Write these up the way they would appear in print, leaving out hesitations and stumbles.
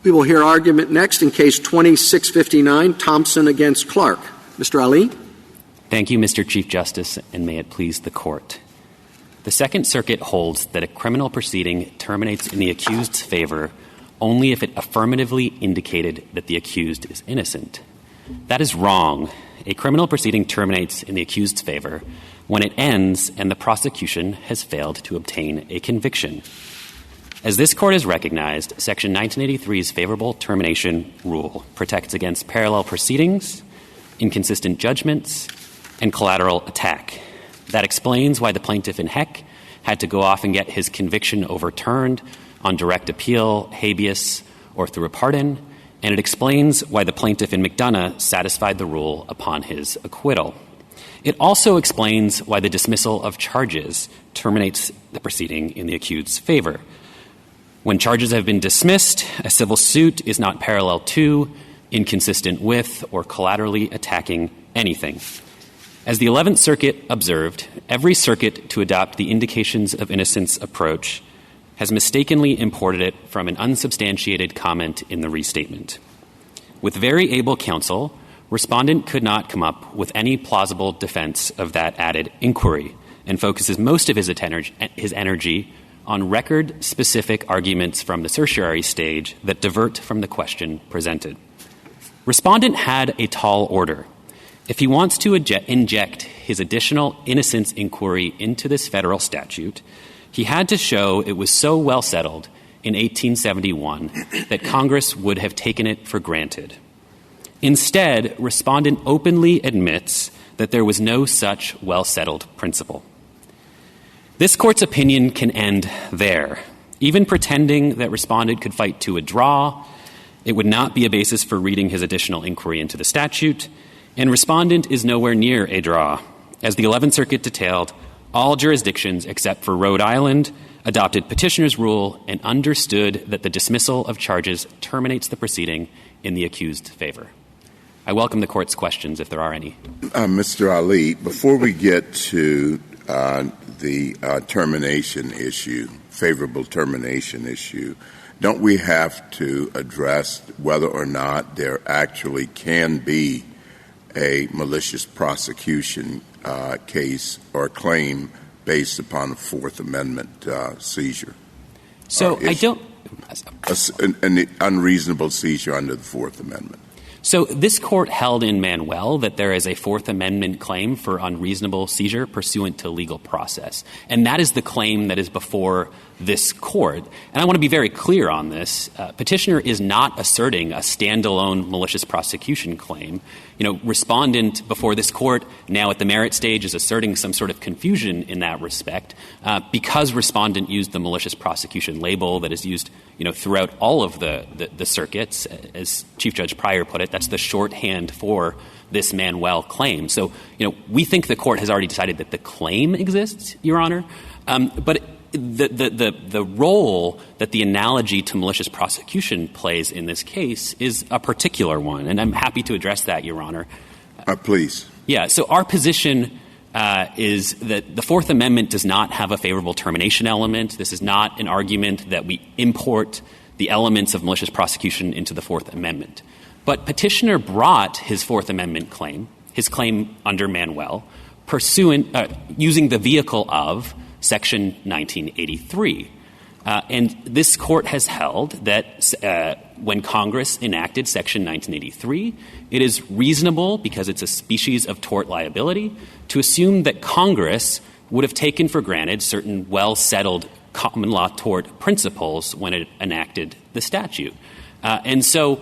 We will hear argument next in Case 2659, Thompson against Clark. Mr. Ali. Thank you, Mr. Chief Justice, and may it please the Court. The Second Circuit holds that a criminal proceeding terminates in the accused's favor only if it affirmatively indicated that the accused is innocent. That is wrong. A criminal proceeding terminates in the accused's favor when it ends and the prosecution has failed to obtain a conviction. As this Court has recognized, Section 1983's favorable termination rule protects against parallel proceedings, inconsistent judgments, and collateral attack. That explains why the plaintiff in Heck had to go off and get his conviction overturned on direct appeal, habeas, or through a pardon, and it explains why the plaintiff in McDonough satisfied the rule upon his acquittal. It also explains why the dismissal of charges terminates the proceeding in the accused's favor. When charges have been dismissed, a civil suit is not parallel to, inconsistent with, or collaterally attacking anything. As the 11th Circuit observed, every circuit to adopt the indications of innocence approach has mistakenly imported it from an unsubstantiated comment in the restatement. With very able counsel, respondent could not come up with any plausible defense of that added inquiry and focuses most of his energy on record-specific arguments from the certiorari stage that divert from the question presented. Respondent had a tall order. If he wants to inject his additional innocence inquiry into this federal statute, he had to show it was so well settled in 1871 that Congress would have taken it for granted. Instead, respondent openly admits that there was no such well-settled principle. This Court's opinion can end there. Even pretending that respondent could fight to a draw, it would not be a basis for reading his additional inquiry into the statute, and respondent is nowhere near a draw. As the 11th Circuit detailed, all jurisdictions except for Rhode Island adopted petitioner's rule and understood that the dismissal of charges terminates the proceeding in the accused's favor. I welcome the Court's questions if there are any. Mr. Ali, before we get to the termination issue, favorable termination issue, don't we have to address whether or not there actually can be a malicious prosecution case or claim based upon a Fourth Amendment seizure? So I don't... An unreasonable seizure under the Fourth Amendment. So this Court held in Manuel that there is a Fourth Amendment claim for unreasonable seizure pursuant to legal process. And that is the claim that is before this Court. And I want to be very clear on this. Petitioner is not asserting a standalone malicious prosecution claim. Respondent before this Court now at the merit stage is asserting some sort of confusion in that respect because respondent used the malicious prosecution label that is used throughout all of the circuits. As Chief Judge Pryor put it, that's the shorthand for this Manuel claim. So, we think the Court has already decided that the claim exists, Your Honor. But the role that the analogy to malicious prosecution plays in this case is a particular one, and I'm happy to address that, Your Honor. Please. Yeah, so our position is that the Fourth Amendment does not have a favorable termination element. This is not an argument that we import the elements of malicious prosecution into the Fourth Amendment. But Petitioner brought his Fourth Amendment claim, his claim under Manuel, using the vehicle of Section 1983. And this Court has held that when Congress enacted Section 1983, it is reasonable, because it's a species of tort liability, to assume that Congress would have taken for granted certain well-settled common law tort principles when it enacted the statute. And so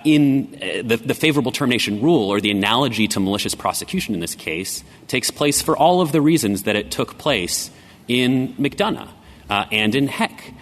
in the favorable termination rule, or the analogy to malicious prosecution in this case, takes place for all of the reasons that it took place in McDonough and in Heck.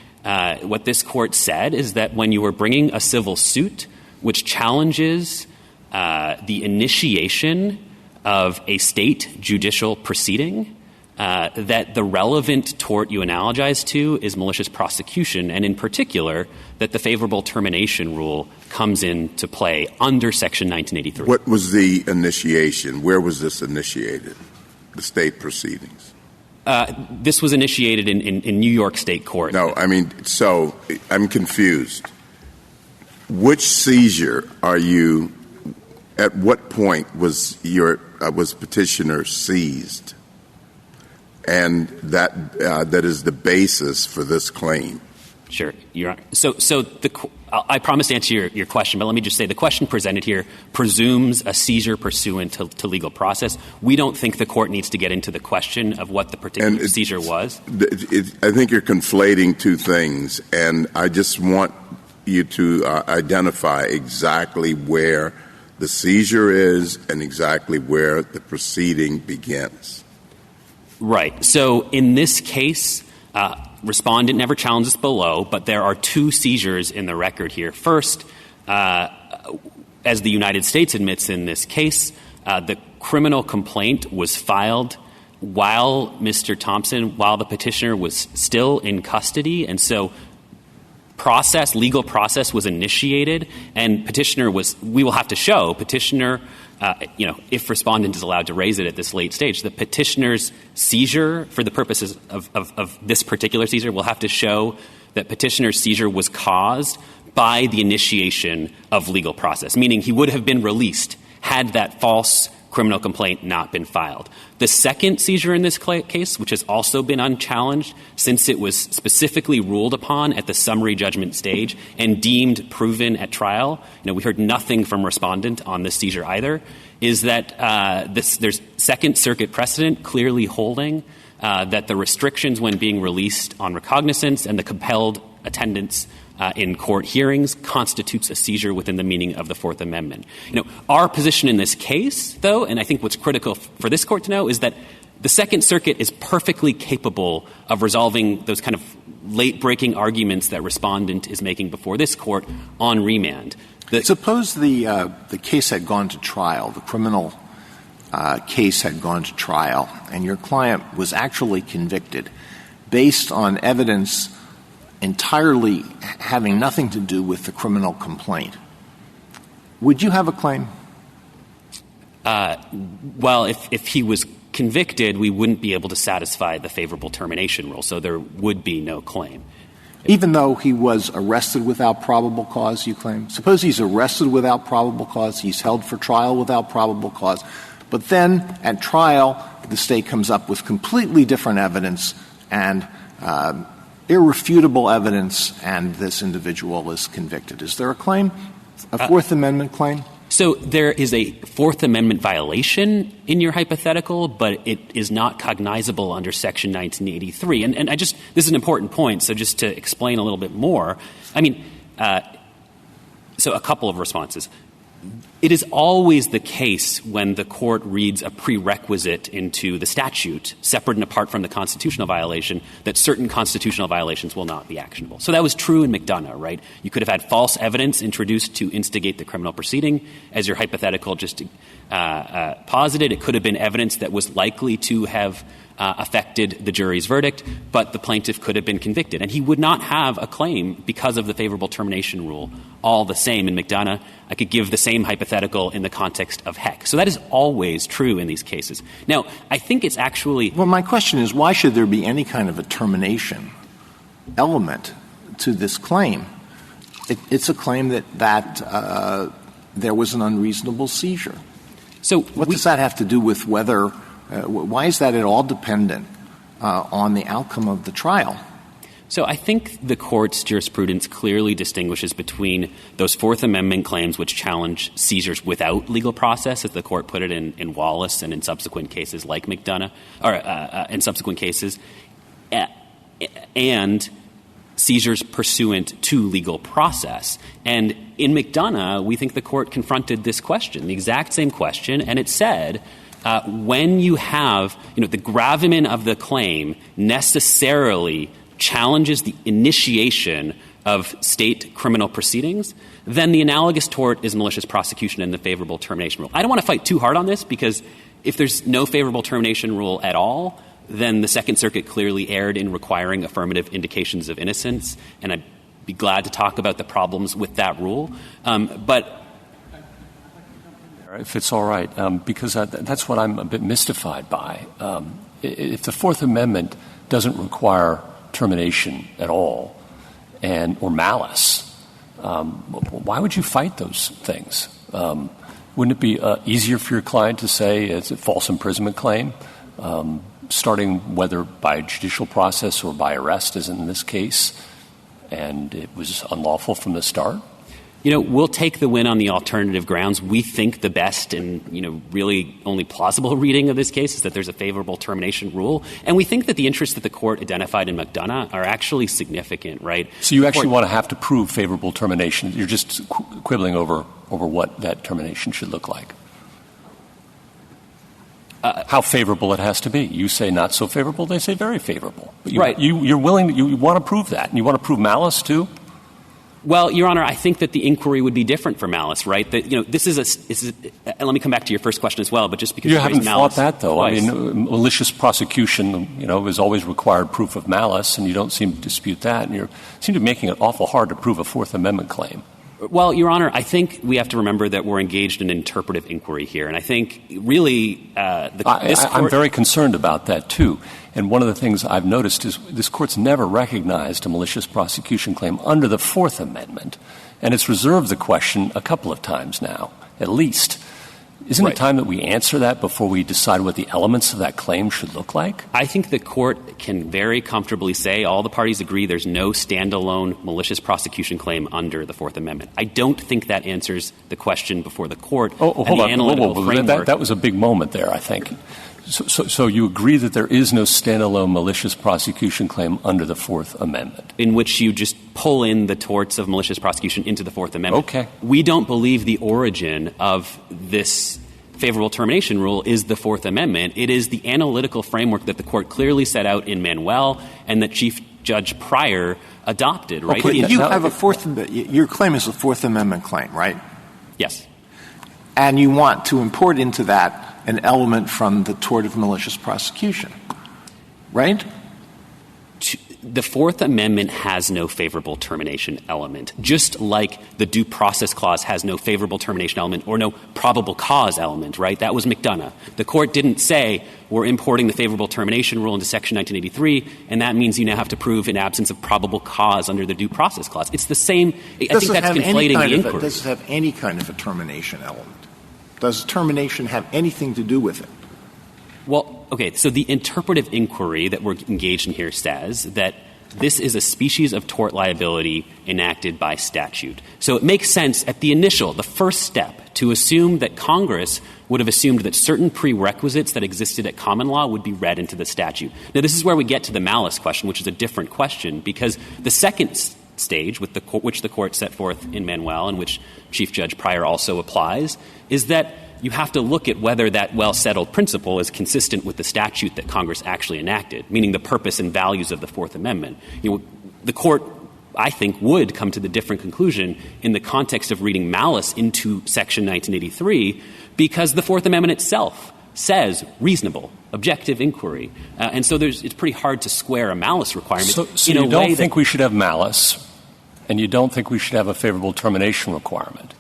What this Court said is that when you are bringing a civil suit which challenges the initiation of a state judicial proceeding, that the relevant tort you analogize to is malicious prosecution, and in particular, that the favorable termination rule comes into play under Section 1983. What was the initiation? Where was this initiated, the state proceedings? This was initiated in New York State Court. No, so I'm confused. which seizure are you? At what point was petitioner seized? And that is the basis for this claim. Sure, Your Honor. So I promise to answer your question, but let me just say the question presented here presumes a seizure pursuant to legal process. We don't think the court needs to get into the question of what the particular seizure was. I think you're conflating two things, and I just want you to identify exactly where the seizure is and exactly where the proceeding begins. Right. So in this case, respondent never challenges below, but there are two seizures in the record here. First, as the United States admits in this case, the criminal complaint was filed while Mr. Thompson, while the petitioner was still in custody, and so legal process was initiated, and we will have to show petitioner, if respondent is allowed to raise it at this late stage, the petitioner's seizure for the purposes of this particular seizure will have to show that petitioner's seizure was caused by the initiation of legal process, meaning he would have been released had that false criminal complaint not been filed. The second seizure in this case, which has also been unchallenged since it was specifically ruled upon at the summary judgment stage and deemed proven at trial, we heard nothing from respondent on this seizure either, is that there's Second Circuit precedent clearly holding that the restrictions when being released on recognizance and the compelled attendance in court hearings constitutes a seizure within the meaning of the Fourth Amendment. Our position in this case, though, and I think what's critical for this court to know, is that the Second Circuit is perfectly capable of resolving those kind of late-breaking arguments that respondent is making before this court on remand. Suppose the case had gone to trial, the criminal case had gone to trial, and your client was actually convicted based on evidence entirely having nothing to do with the criminal complaint. Would you have a claim? Well, if he was convicted, we wouldn't be able to satisfy the favorable termination rule, so there would be no claim. Even though he was arrested without probable cause, you claim? Suppose he's arrested without probable cause, he's held for trial without probable cause, but then at trial the state comes up with completely different evidence and irrefutable evidence, and this individual is convicted. Is there a claim, a Fourth Amendment claim? So there is a Fourth Amendment violation in your hypothetical, but it is not cognizable under Section 1983. And this is an important point, so just to explain a little bit more, so a couple of responses. It is always the case when the court reads a prerequisite into the statute, separate and apart from the constitutional violation, that certain constitutional violations will not be actionable. So that was true in McDonough, right? You could have had false evidence introduced to instigate the criminal proceeding. As your hypothetical just posited, it could have been evidence that was likely to have affected the jury's verdict, but the plaintiff could have been convicted. And he would not have a claim because of the favorable termination rule. All the same in McDonough, I could give the same hypothetical in the context of Heck. So that is always true in these cases. Now, I think it's actually... Well, my question is, why should there be any kind of a termination element to this claim? It's a claim that there was an unreasonable seizure. So what does that have to do with whether... why is that at all dependent on the outcome of the trial? So I think the court's jurisprudence clearly distinguishes between those Fourth Amendment claims which challenge seizures without legal process, as the court put it in Wallace and in subsequent cases like McDonough, or in subsequent cases, and seizures pursuant to legal process. And in McDonough, we think the court confronted this question, the exact same question, and it said... when you have, the gravamen of the claim necessarily challenges the initiation of state criminal proceedings, then the analogous tort is malicious prosecution and the favorable termination rule. I don't want to fight too hard on this because if there's no favorable termination rule at all, then the Second Circuit clearly erred in requiring affirmative indications of innocence, and I'd be glad to talk about the problems with that rule. But if it's all right, because that's what I'm a bit mystified by. If the Fourth Amendment doesn't require termination at all or malice, Why would you fight those things? Wouldn't it be easier for your client to say it's a false imprisonment claim, starting whether by judicial process or by arrest, as in this case, and it was unlawful from the start? We'll take the win on the alternative grounds. We think the best and, really only plausible reading of this case is that there's a favorable termination rule. And we think that the interests that the court identified in McDonough are actually significant, right? So you actually want to have to prove favorable termination. You're just quibbling over what that termination should look like. How favorable it has to be. You say not so favorable, they say very favorable. But right. You're willing, you want to prove that. And you want to prove malice, too? Well, Your Honor, I think that the inquiry would be different for malice, right? That, this is and let me come back to your first question as well, but just because you haven't malice, fought that, though. Twice. I mean, malicious prosecution, has always required proof of malice, and you don't seem to dispute that. And you seem to be making it awful hard to prove a Fourth Amendment claim. Well, Your Honor, I think we have to remember that we're engaged in interpretive inquiry here. And I think really I'm very concerned about that, too. And one of the things I've noticed is this Court's never recognized a malicious prosecution claim under the Fourth Amendment. And it's reserved the question a couple of times now, at least. Isn't it time that we answer that before we decide what the elements of that claim should look like? I think the Court can very comfortably say all the parties agree there's no standalone malicious prosecution claim under the Fourth Amendment. I don't think that answers the question before the Court. Hold on. That was a big moment there, I think. So you agree that there is no standalone malicious prosecution claim under the Fourth Amendment? In which you just pull in the torts of malicious prosecution into the Fourth Amendment. Okay. We don't believe the origin of this favorable termination rule is the Fourth Amendment. It is the analytical framework that the Court clearly set out in Manuel and that Chief Judge Pryor adopted, right? Okay, you have your claim is a Fourth Amendment claim, right? Yes. And you want to import into that an element from the tort of malicious prosecution, right? The Fourth Amendment has no favorable termination element, just like the Due Process Clause has no favorable termination element or no probable cause element, right? That was McDonough. The Court didn't say we're importing the favorable termination rule into Section 1983, and that means you now have to prove an absence of probable cause under the Due Process Clause. It's the same. I think that's conflating the inquiry. Does it have any kind of a termination element? Does termination have anything to do with it? Well, okay, so the interpretive inquiry that we're engaged in here says that this is a species of tort liability enacted by statute. So it makes sense at the first step, to assume that Congress would have assumed that certain prerequisites that existed at common law would be read into the statute. Now, this is where we get to the malice question, which is a different question, because the second stage, which the Court set forth in Manuel and which Chief Judge Pryor also applies, is that you have to look at whether that well-settled principle is consistent with the statute that Congress actually enacted, meaning the purpose and values of the Fourth Amendment. The Court, I think, would come to the different conclusion in the context of reading malice into Section 1983 because the Fourth Amendment itself says reasonable, objective inquiry. And so it's pretty hard to square a malice requirement. So you don't think we should have malice, and you don't think we should have a favorable termination requirement.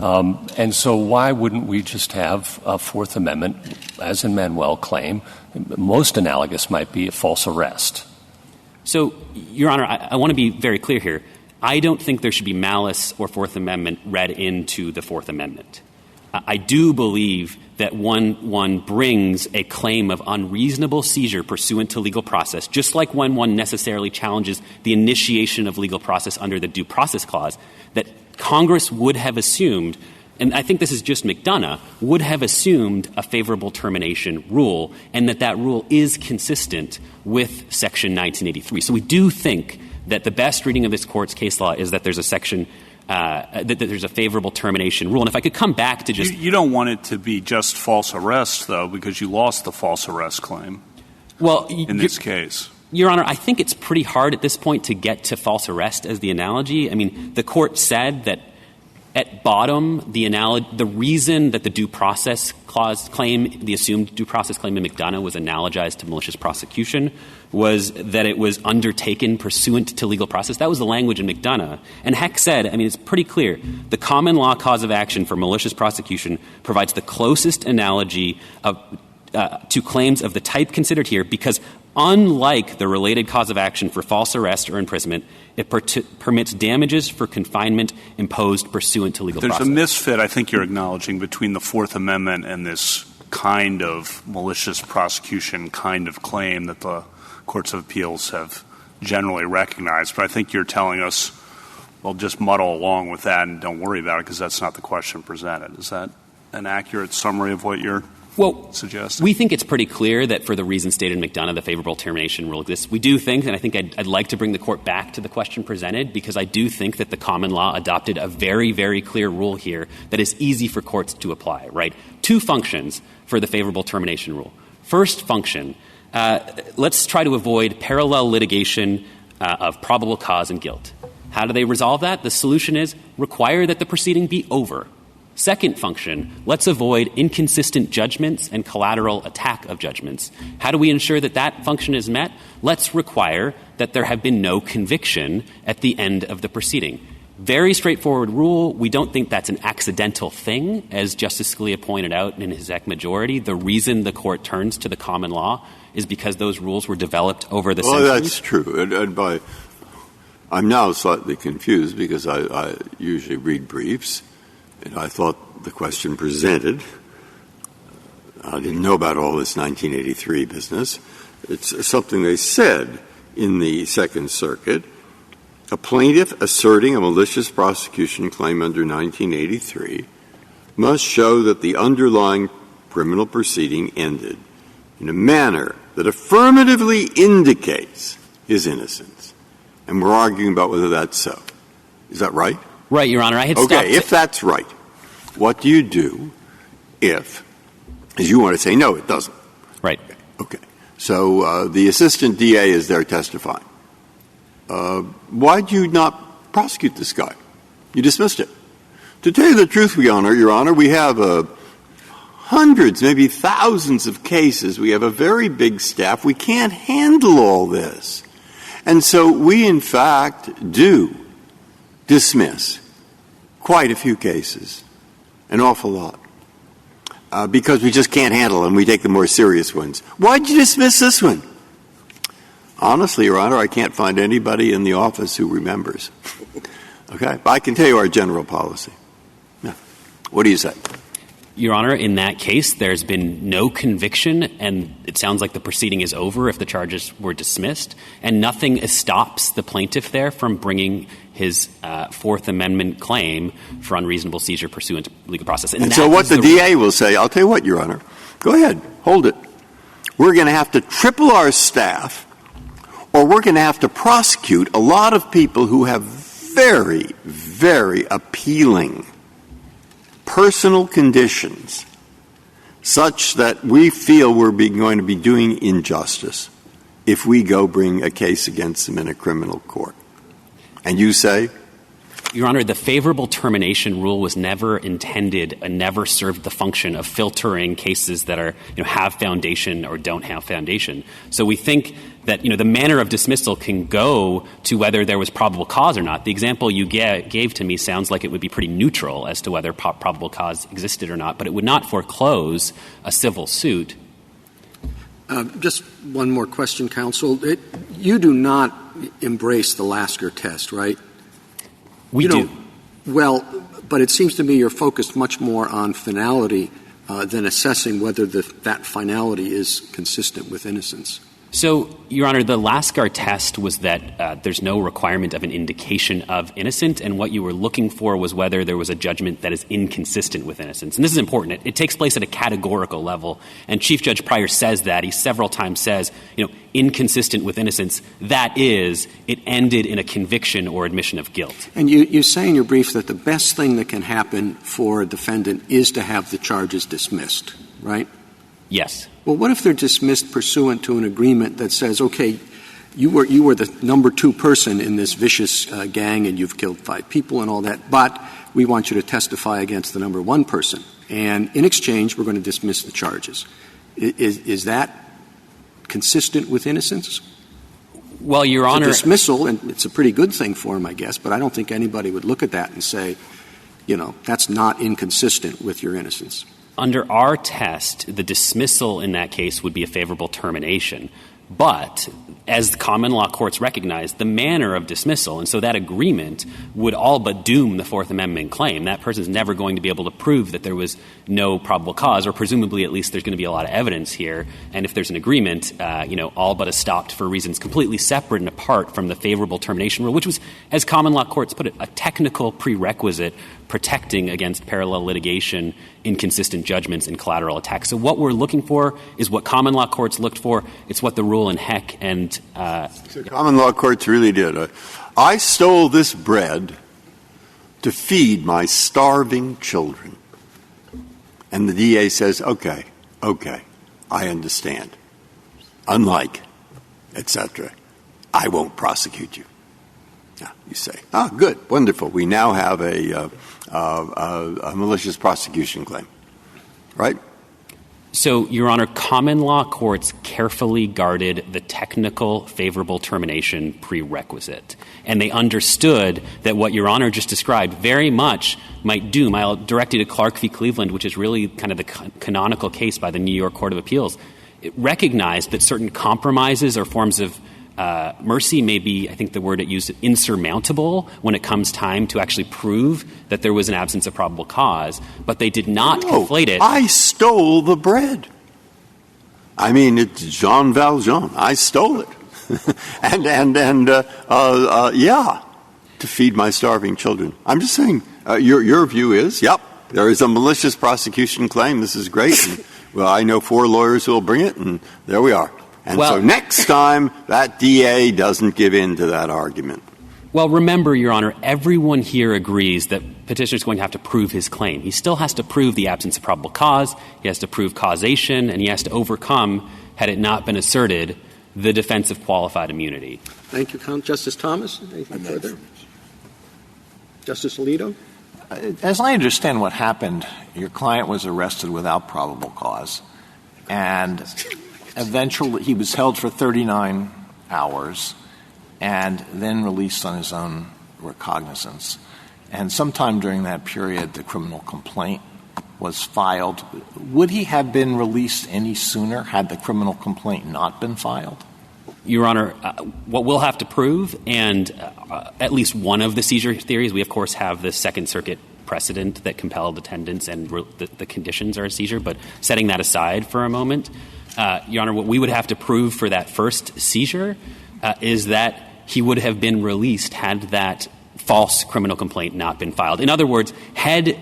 And so why wouldn't we just have a Fourth Amendment, as in Manuel, claim? Most analogous might be a false arrest. So, Your Honor, I want to be very clear here. I don't think there should be malice or Fourth Amendment read into the Fourth Amendment. I do believe that one brings a claim of unreasonable seizure pursuant to legal process, just like when one necessarily challenges the initiation of legal process under the Due Process Clause, that Congress would have assumed, and I think this is just McDonough, would have assumed a favorable termination rule, and that rule is consistent with Section 1983. So we do think that the best reading of this Court's case law is that there's a section that there's a favorable termination rule. And if I could come back to just... You don't want it to be just false arrest, though, because you lost the false arrest claim in this case. Your Honor, I think it's pretty hard at this point to get to false arrest as the analogy. I mean, the Court said that at bottom, the reason that the Due Process Clause claim, the assumed due process claim in McDonough was analogized to malicious prosecution was that it was undertaken pursuant to legal process. That was the language in McDonough. And Heck said, I mean, it's pretty clear, the common law cause of action for malicious prosecution provides the closest analogy to claims of the type considered here because unlike the related cause of action for false arrest or imprisonment, it permits damages for confinement imposed pursuant to legal process. There's a misfit, I think you're acknowledging, between the Fourth Amendment and this kind of malicious prosecution kind of claim that the courts of appeals have generally recognized. But I think you're telling us, well, just muddle along with that and don't worry about it because that's not the question presented. Is that an accurate summary of what you're suggesting? We think it's pretty clear that for the reasons stated in McDonough, the favorable termination rule exists. We do think, and I think I'd like to bring the court back to the question presented because I do think that the common law adopted a very, very clear rule here that is easy for courts to apply, right? 2 functions for the favorable termination rule. First function, let's try to avoid parallel litigation of probable cause and guilt. How do they resolve that? The solution is require that the proceeding be over. Second function, let's avoid inconsistent judgments and collateral attack of judgments. How do we ensure that that function is met? Let's require that there have been no conviction at the end of the proceeding. Very straightforward rule. We don't think that's an accidental thing. As Justice Scalia pointed out in his Eck majority, the reason the court turns to the common law is because those rules were developed over the centuries. Well, that's true. I'm now slightly confused because I usually read briefs, and I thought the question presented, I didn't know about all this 1983 business. It's something they said in the Second Circuit. A plaintiff asserting a malicious prosecution claim under 1983 must show that the underlying criminal proceeding ended in a manner that affirmatively indicates his innocence. And we're arguing about whether that's so. Is that right? Right, Your Honor. Okay, if that's right, what do you do if, as you want to say, no, it doesn't? Right. Okay. So the assistant DA is there testifying. Why do you not prosecute this guy? You dismissed it. To tell you the truth, Your Honor, we have hundreds, maybe thousands of cases. We have a very big staff. We can't handle all this. And so we, in fact, do dismiss quite a few cases, an awful lot, because we just can't handle them. We take the more serious ones. Why'd you dismiss this one? Honestly, Your Honor, I can't find anybody in the office who remembers. Okay? But I can tell you our general policy. Yeah. What do you say? Your Honor, in that case, there's been no conviction, and it sounds like the proceeding is over if the charges were dismissed, and nothing stops the plaintiff there from bringing his Fourth Amendment claim for unreasonable seizure pursuant to legal process. And so what the DA will say, I'll tell you what, Your Honor, go ahead, hold it. We're going to have to triple our staff, or we're going to have to prosecute a lot of people who have very, very appealing personal conditions such that we feel we're going to be doing injustice if we go bring a case against them in a criminal court. And you say? Your Honor, the favorable termination rule was never intended and never served the function of filtering cases that are, have foundation or don't have foundation. So we think that, the manner of dismissal can go to whether there was probable cause or not. The example you gave to me sounds like it would be pretty neutral as to whether probable cause existed or not, but it would not foreclose a civil suit. Just one more question, counsel. You do not embrace the Lasker test, right? We do. Well, but it seems to me you're focused much more on finality than assessing whether that finality is consistent with innocence. So, Your Honor, the Lasker test was that there's no requirement of an indication of innocence, and what you were looking for was whether there was a judgment that is inconsistent with innocence. And this is important. It takes place at a categorical level, and Chief Judge Pryor says that. He several times says, inconsistent with innocence, that is, it ended in a conviction or admission of guilt. And you say in your brief that the best thing that can happen for a defendant is to have the charges dismissed, right? Yes. Well, what if they're dismissed pursuant to an agreement that says, okay, you were the number 2 person in this vicious gang and you've killed 5 people and all that, but we want you to testify against the number 1 person. And in exchange, we're going to dismiss the charges. Is that consistent with innocence? Well, Your Honor, it's a dismissal, and it's a pretty good thing for him, I guess, but I don't think anybody would look at that and say, that's not inconsistent with your innocence. Under our test, the dismissal in that case would be a favorable termination. But as the common law courts recognize, the manner of dismissal, and so that agreement would all but doom the Fourth Amendment claim. That person's never going to be able to prove that there was no probable cause, or presumably at least there's going to be a lot of evidence here. And if there's an agreement, all but is stopped for reasons completely separate and apart from the favorable termination rule, which was, as common law courts put it, a technical prerequisite protecting against parallel litigation, inconsistent judgments, and collateral attacks. So what we're looking for is what common law courts looked for. It's what the rule in Heck and so common law courts really did. I stole this bread to feed my starving children. And the DA says, okay, I understand. Unlike, etc., I won't prosecute you. Now, you say, good, wonderful. We now have a malicious prosecution claim, right? So, Your Honor, common law courts carefully guarded the technical favorable termination prerequisite. And they understood that what Your Honor just described very much might doom. I'll direct you to Clark v. Cleveland, which is really kind of the canonical case by the New York Court of Appeals. It recognized that certain compromises or forms of mercy may be, I think the word it used, insurmountable when it comes time to actually prove that there was an absence of probable cause, but they did not conflate it. I stole the bread. I mean, it's Jean Valjean. I stole it. To feed my starving children. I'm just saying, your view is, there is a malicious prosecution claim. This is great. And, well, I know 4 lawyers who will bring it, and there we are. And so next time, that DA doesn't give in to that argument. Well, remember, Your Honor, everyone here agrees that petitioner's going to have to prove his claim. He still has to prove the absence of probable cause, he has to prove causation, and he has to overcome, had it not been asserted, the defense of qualified immunity. Thank you, Justice Thomas. Anything further? Justice Alito? As I understand what happened, your client was arrested without probable cause, and eventually he was held for 39 hours and then released on his own recognizance. And sometime during that period, the criminal complaint was filed. Would he have been released any sooner had the criminal complaint not been filed? Your Honor, what we'll have to prove, and at least one of the seizure theories, we of course have the Second Circuit precedent that compelled attendance and the conditions are a seizure, but setting that aside for a moment, Your Honor, what we would have to prove for that first seizure is that he would have been released had that false criminal complaint not been filed. In other words, had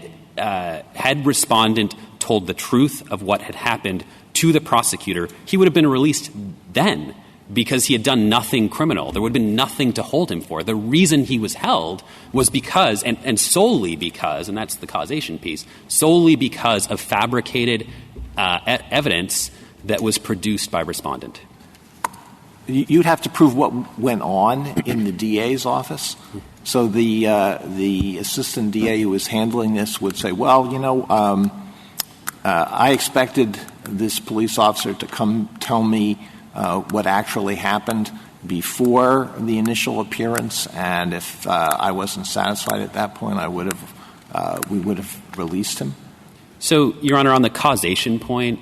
respondent told the truth of what had happened to the prosecutor, he would have been released then because he had done nothing criminal. There would have been nothing to hold him for. The reason he was held was because, and solely because, and that's the causation piece, solely because of fabricated evidence that was produced by respondent. You'd have to prove what went on in the DA's office. So the assistant DA who was handling this would say, I expected this police officer to come tell me what actually happened before the initial appearance, and if I wasn't satisfied at that point, we would have released him. So, Your Honor, on the causation point,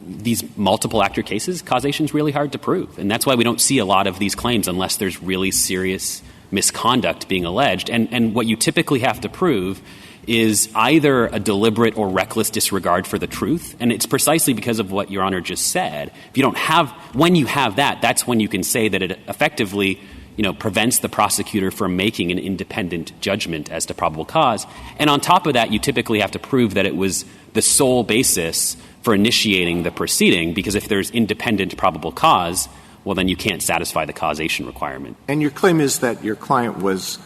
these multiple actor cases, causation is really hard to prove. And that's why we don't see a lot of these claims unless there's really serious misconduct being alleged. And what you typically have to prove is either a deliberate or reckless disregard for the truth. And it's precisely because of what Your Honor just said. If you don't have, when you have that, that's when you can say that it effectively, prevents the prosecutor from making an independent judgment as to probable cause. And on top of that, you typically have to prove that it was the sole basis for initiating the proceeding, because if there's independent probable cause, well, then you can't satisfy the causation requirement. And your claim is that your client was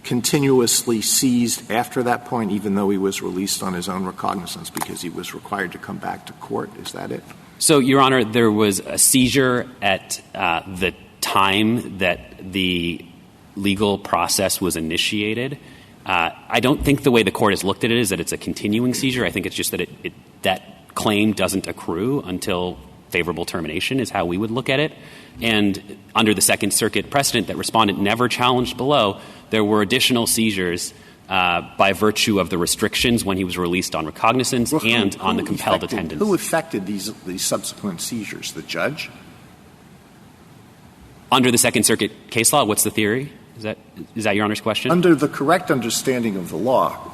continuously seized after that point, even though he was released on his own recognizance because he was required to come back to court. Is that it? So, Your Honor, there was a seizure at the time that the legal process was initiated. I don't think the way the court has looked at it is that it's a continuing seizure. I think it's just that that claim doesn't accrue until favorable termination is how we would look at it. And under the Second Circuit precedent that respondent never challenged below, there were additional seizures by virtue of the restrictions when he was released on recognizance and on the compelled attendance. Who affected these subsequent seizures? The judge? Under the Second Circuit case law, what's the theory? Is that Your Honor's question? Under the correct understanding of the law,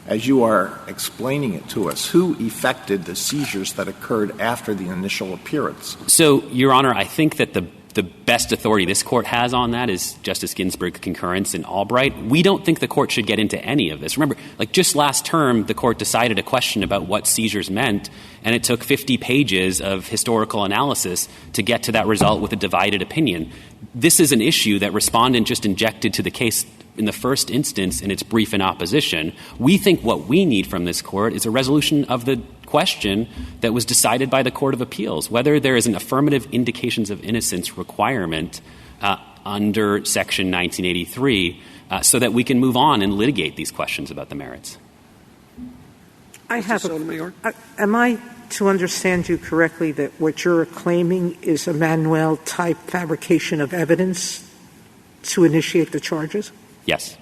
as you are explaining it to us, who effected the seizures that occurred after the initial appearance? So, Your Honor, I think that the best authority this Court has on that is Justice Ginsburg's concurrence in Albright. We don't think the Court should get into any of this. Remember, just last term, the Court decided a question about what seizures meant, and it took 50 pages of historical analysis to get to that result with a divided opinion. This is an issue that Respondent just injected to the case in the first instance in its brief in opposition. We think what we need from this Court is a resolution of the question that was decided by the Court of Appeals, whether there is an affirmative indications of innocence requirement under Section 1983 so that we can move on and litigate these questions about the merits. Am I to understand you correctly that what you're claiming is a Manuel-type fabrication of evidence to initiate the charges? Yes.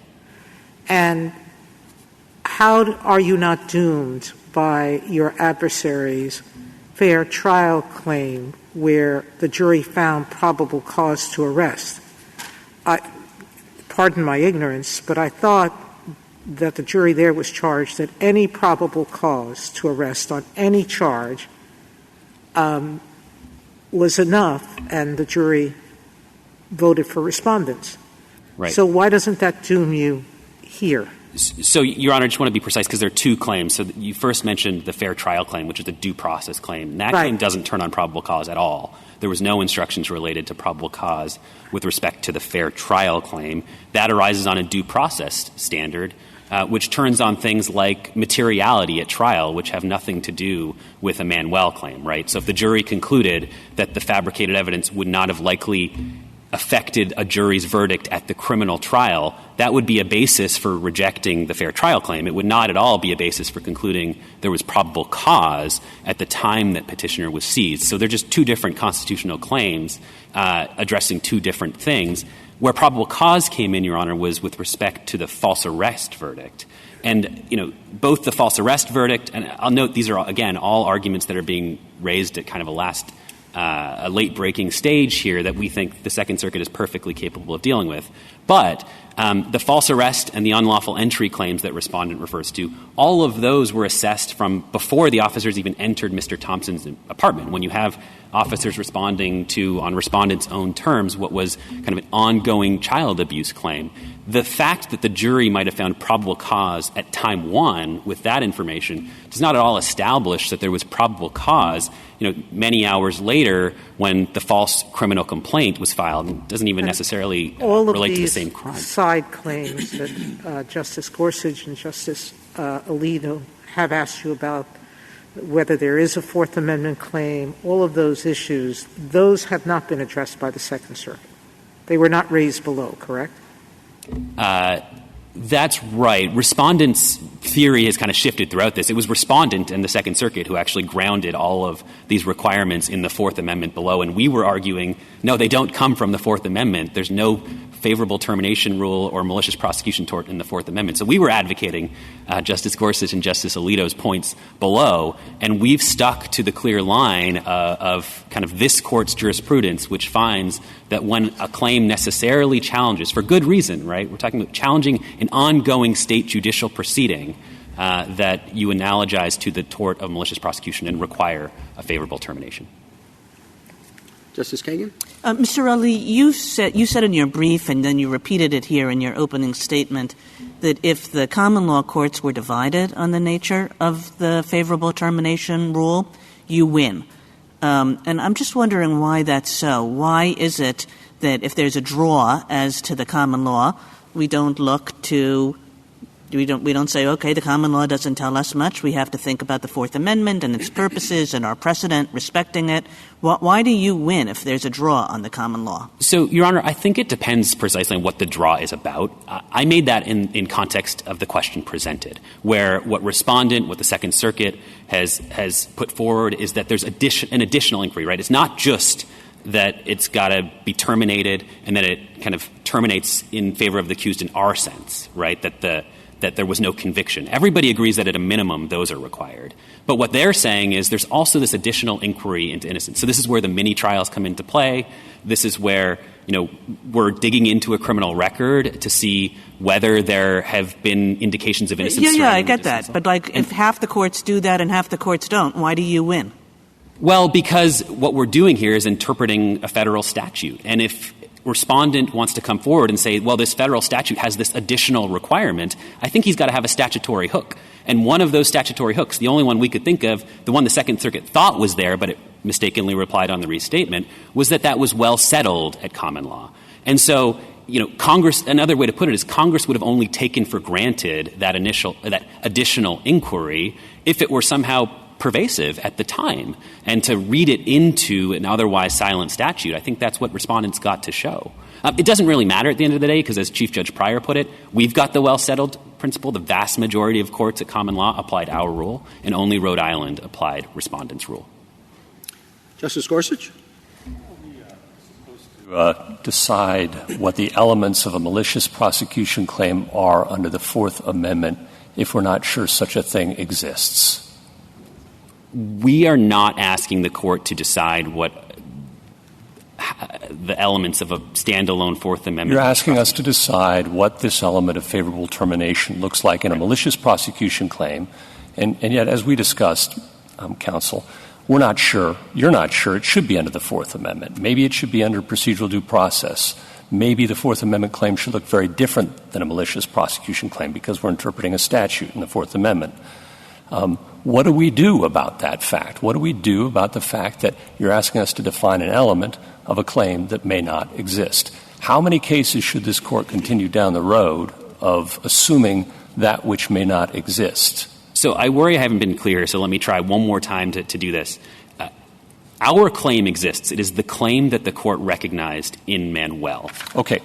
And how are you not doomed by your adversary's fair trial claim where the jury found probable cause to arrest? Pardon my ignorance, but I thought that the jury there was charged that any probable cause to arrest on any charge was enough, and the jury voted for respondents. Right. So why doesn't that doom you here? So, Your Honor, I just want to be precise because there are two claims. So you first mentioned the fair trial claim, which is the due process claim. And that claim doesn't turn on probable cause at all. There was no instructions related to probable cause with respect to the fair trial claim. That arises on a due process standard, which turns on things like materiality at trial, which have nothing to do with a Manuel claim, right? So if the jury concluded that the fabricated evidence would not have likely affected a jury's verdict at the criminal trial, that would be a basis for rejecting the fair trial claim. It would not at all be a basis for concluding there was probable cause at the time that petitioner was seized. So they're just two different constitutional claims addressing two different things. Where probable cause came in, Your Honor, was with respect to the false arrest verdict. And, both the false arrest verdict, and I'll note these are, again, all arguments that are being raised at kind of a late-breaking stage here that we think the Second Circuit is perfectly capable of dealing with. But the false arrest and the unlawful entry claims that Respondent refers to, all of those were assessed from before the officers even entered Mr. Thompson's apartment. When you have officers responding to, on Respondent's own terms, what was kind of an ongoing child abuse claim, the fact that the jury might have found probable cause at time one with that information does not at all establish that there was probable cause, many hours later when the false criminal complaint was filed. It doesn't even necessarily relate to the same crime. All of these side claims that Justice Gorsuch and Justice Alito have asked you about, whether there is a Fourth Amendment claim, all of those issues, those have not been addressed by the Second Circuit. They were not raised below, correct? That's right. Respondent's theory has kind of shifted throughout this. It was Respondent and the Second Circuit who actually grounded all of these requirements in the Fourth Amendment below, and we were arguing, no, they don't come from the Fourth Amendment. There's no favorable termination rule or malicious prosecution tort in the Fourth Amendment. So we were advocating Justice Gorsuch and Justice Alito's points below, and we've stuck to the clear line of kind of this Court's jurisprudence, which finds that when a claim necessarily challenges, for good reason, right? We're talking about challenging an ongoing state judicial proceeding, that you analogize to the tort of malicious prosecution and require a favorable termination. Justice Kagan? Mr. Ali, you said in your brief, and then you repeated it here in your opening statement, that if the common law courts were divided on the nature of the favorable termination rule, you win. And I'm just wondering why that's so. Why is it that if there's a draw as to the common law, we don't say, okay, the common law doesn't tell us much. We have to think about the Fourth Amendment and its purposes and our precedent respecting it. Why do you win if there's a draw on the common law? So, Your Honor, I think it depends precisely on what the draw is about. I made that in context of the question presented, where what Respondent, what the Second Circuit has put forward is that there's an additional inquiry, right? It's not just that it's got to be terminated and that it kind of terminates in favor of the accused in our sense, right? That that there was no conviction. Everybody agrees that at a minimum those are required. But what they're saying is there's also this additional inquiry into innocence. So this is where the mini-trials come into play. This is where, we're digging into a criminal record to see whether there have been indications of innocence. Yeah, I get that. But, if half the courts do that and half the courts don't, why do you win? Well, because what we're doing here is interpreting a federal statute. And if respondent wants to come forward and say, well, this federal statute has this additional requirement, I think he's got to have a statutory hook. And one of those statutory hooks, the only one we could think of, the one the Second Circuit thought was there, but it mistakenly replied on the restatement, was that was well settled at common law. And so, Congress, another way to put it is Congress would have only taken for granted that additional inquiry if it were somehow pervasive at the time. And to read it into an otherwise silent statute, I think that's what respondents got to show. It doesn't really matter at the end of the day because, as Chief Judge Pryor put it, we've got the well-settled principle. The vast majority of courts at common law applied our rule, and only Rhode Island applied respondents' rule. Justice Gorsuch? Decide what the elements of a malicious prosecution claim are under the Fourth Amendment if we're not sure such a thing exists. We are not asking the court to decide what the elements of a standalone Fourth Amendment. You're asking us to decide what this element of favorable termination looks like in a malicious prosecution claim, and yet, as we discussed, counsel, we're not sure. You're not sure it should be under the Fourth Amendment. Maybe it should be under procedural due process. Maybe the Fourth Amendment claim should look very different than a malicious prosecution claim because we're interpreting a statute in the Fourth Amendment. What do we do about that fact? What do we do about the fact that you're asking us to define an element of a claim that may not exist? How many cases should this court continue down the road of assuming that which may not exist? So I worry I haven't been clear, so let me try one more time to do this. Our claim exists. It is the claim that the court recognized in Manuel. Okay.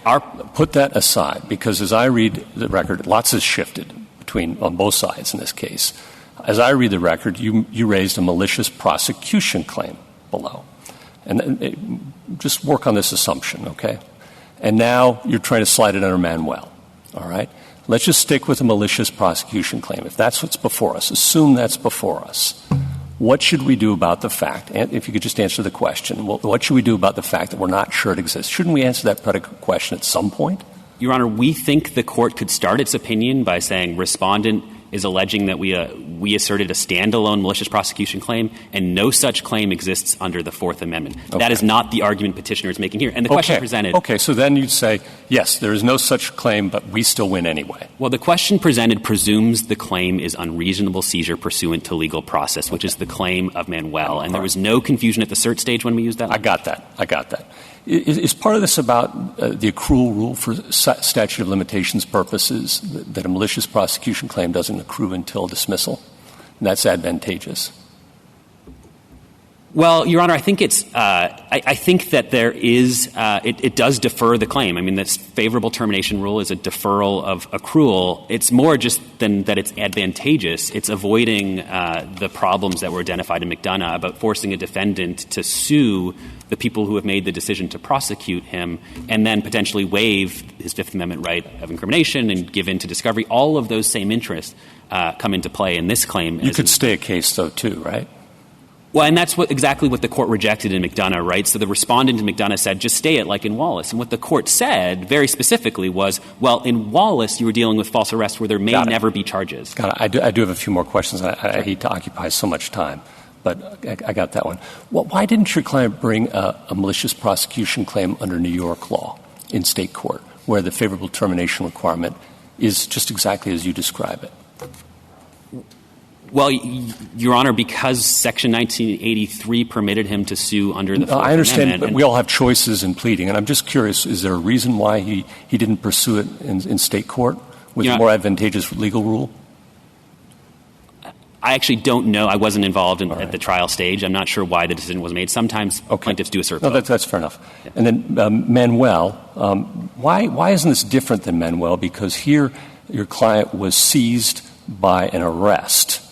Put that aside, because as I read the record, lots has shifted on both sides in this case. As I read the record, you raised a malicious prosecution claim below. And just work on this assumption, okay? And now you're trying to slide it under Manuel, all right? Let's just stick with a malicious prosecution claim. If that's what's before us, assume that's before us. What should we do about the fact, and if you could just answer the question, what should we do about the fact that we're not sure it exists? Shouldn't we answer that predicate question at some point? Your Honor, we think the court could start its opinion by saying respondent is alleging that we asserted a standalone malicious prosecution claim, and no such claim exists under the Fourth Amendment. Okay. That is not the argument petitioner is making here. And the question presented... Okay, so then you'd say, yes, there is no such claim, but we still win anyway. Well, the question presented presumes the claim is unreasonable seizure pursuant to legal process, which is the claim of Manuel. And there was no confusion at the cert stage when we used that. I got that. Is part of this about the accrual rule for statute of limitations purposes, that a malicious prosecution claim doesn't accrue until dismissal? And that's advantageous. Well, Your Honor, I think it's I think that there is it does defer the claim. I mean, this favorable termination rule is a deferral of accrual. It's more just than that it's advantageous. It's avoiding the problems that were identified in McDonough about forcing a defendant to sue the people who have made the decision to prosecute him and then potentially waive his Fifth Amendment right of incrimination and give in to discovery. All of those same interests come into play in this claim. You could stay a case, though, too, right? Well, and that's exactly what the court rejected in McDonough, right? So the respondent in McDonough said, just stay it like in Wallace. And what the court said very specifically was, well, in Wallace you were dealing with false arrest where there may never be charges. I do have a few more questions. I hate to occupy so much time, but I got that one. Well, why didn't your client bring a malicious prosecution claim under New York law in state court, where the favorable termination requirement is just exactly as you describe it? Well, Your Honor, because Section 1983 permitted him to sue under the Fourth Amendment. I understand, but we all have choices in pleading, and I'm just curious, is there a reason why he didn't pursue it in state court with a more advantageous legal rule? I actually don't know. I wasn't involved at the trial stage. I'm not sure why the decision was made. Sometimes plaintiffs do assert. No, that's fair enough. Yeah. And then Manuel, why isn't this different than Manuel? Because here your client was seized by an arrest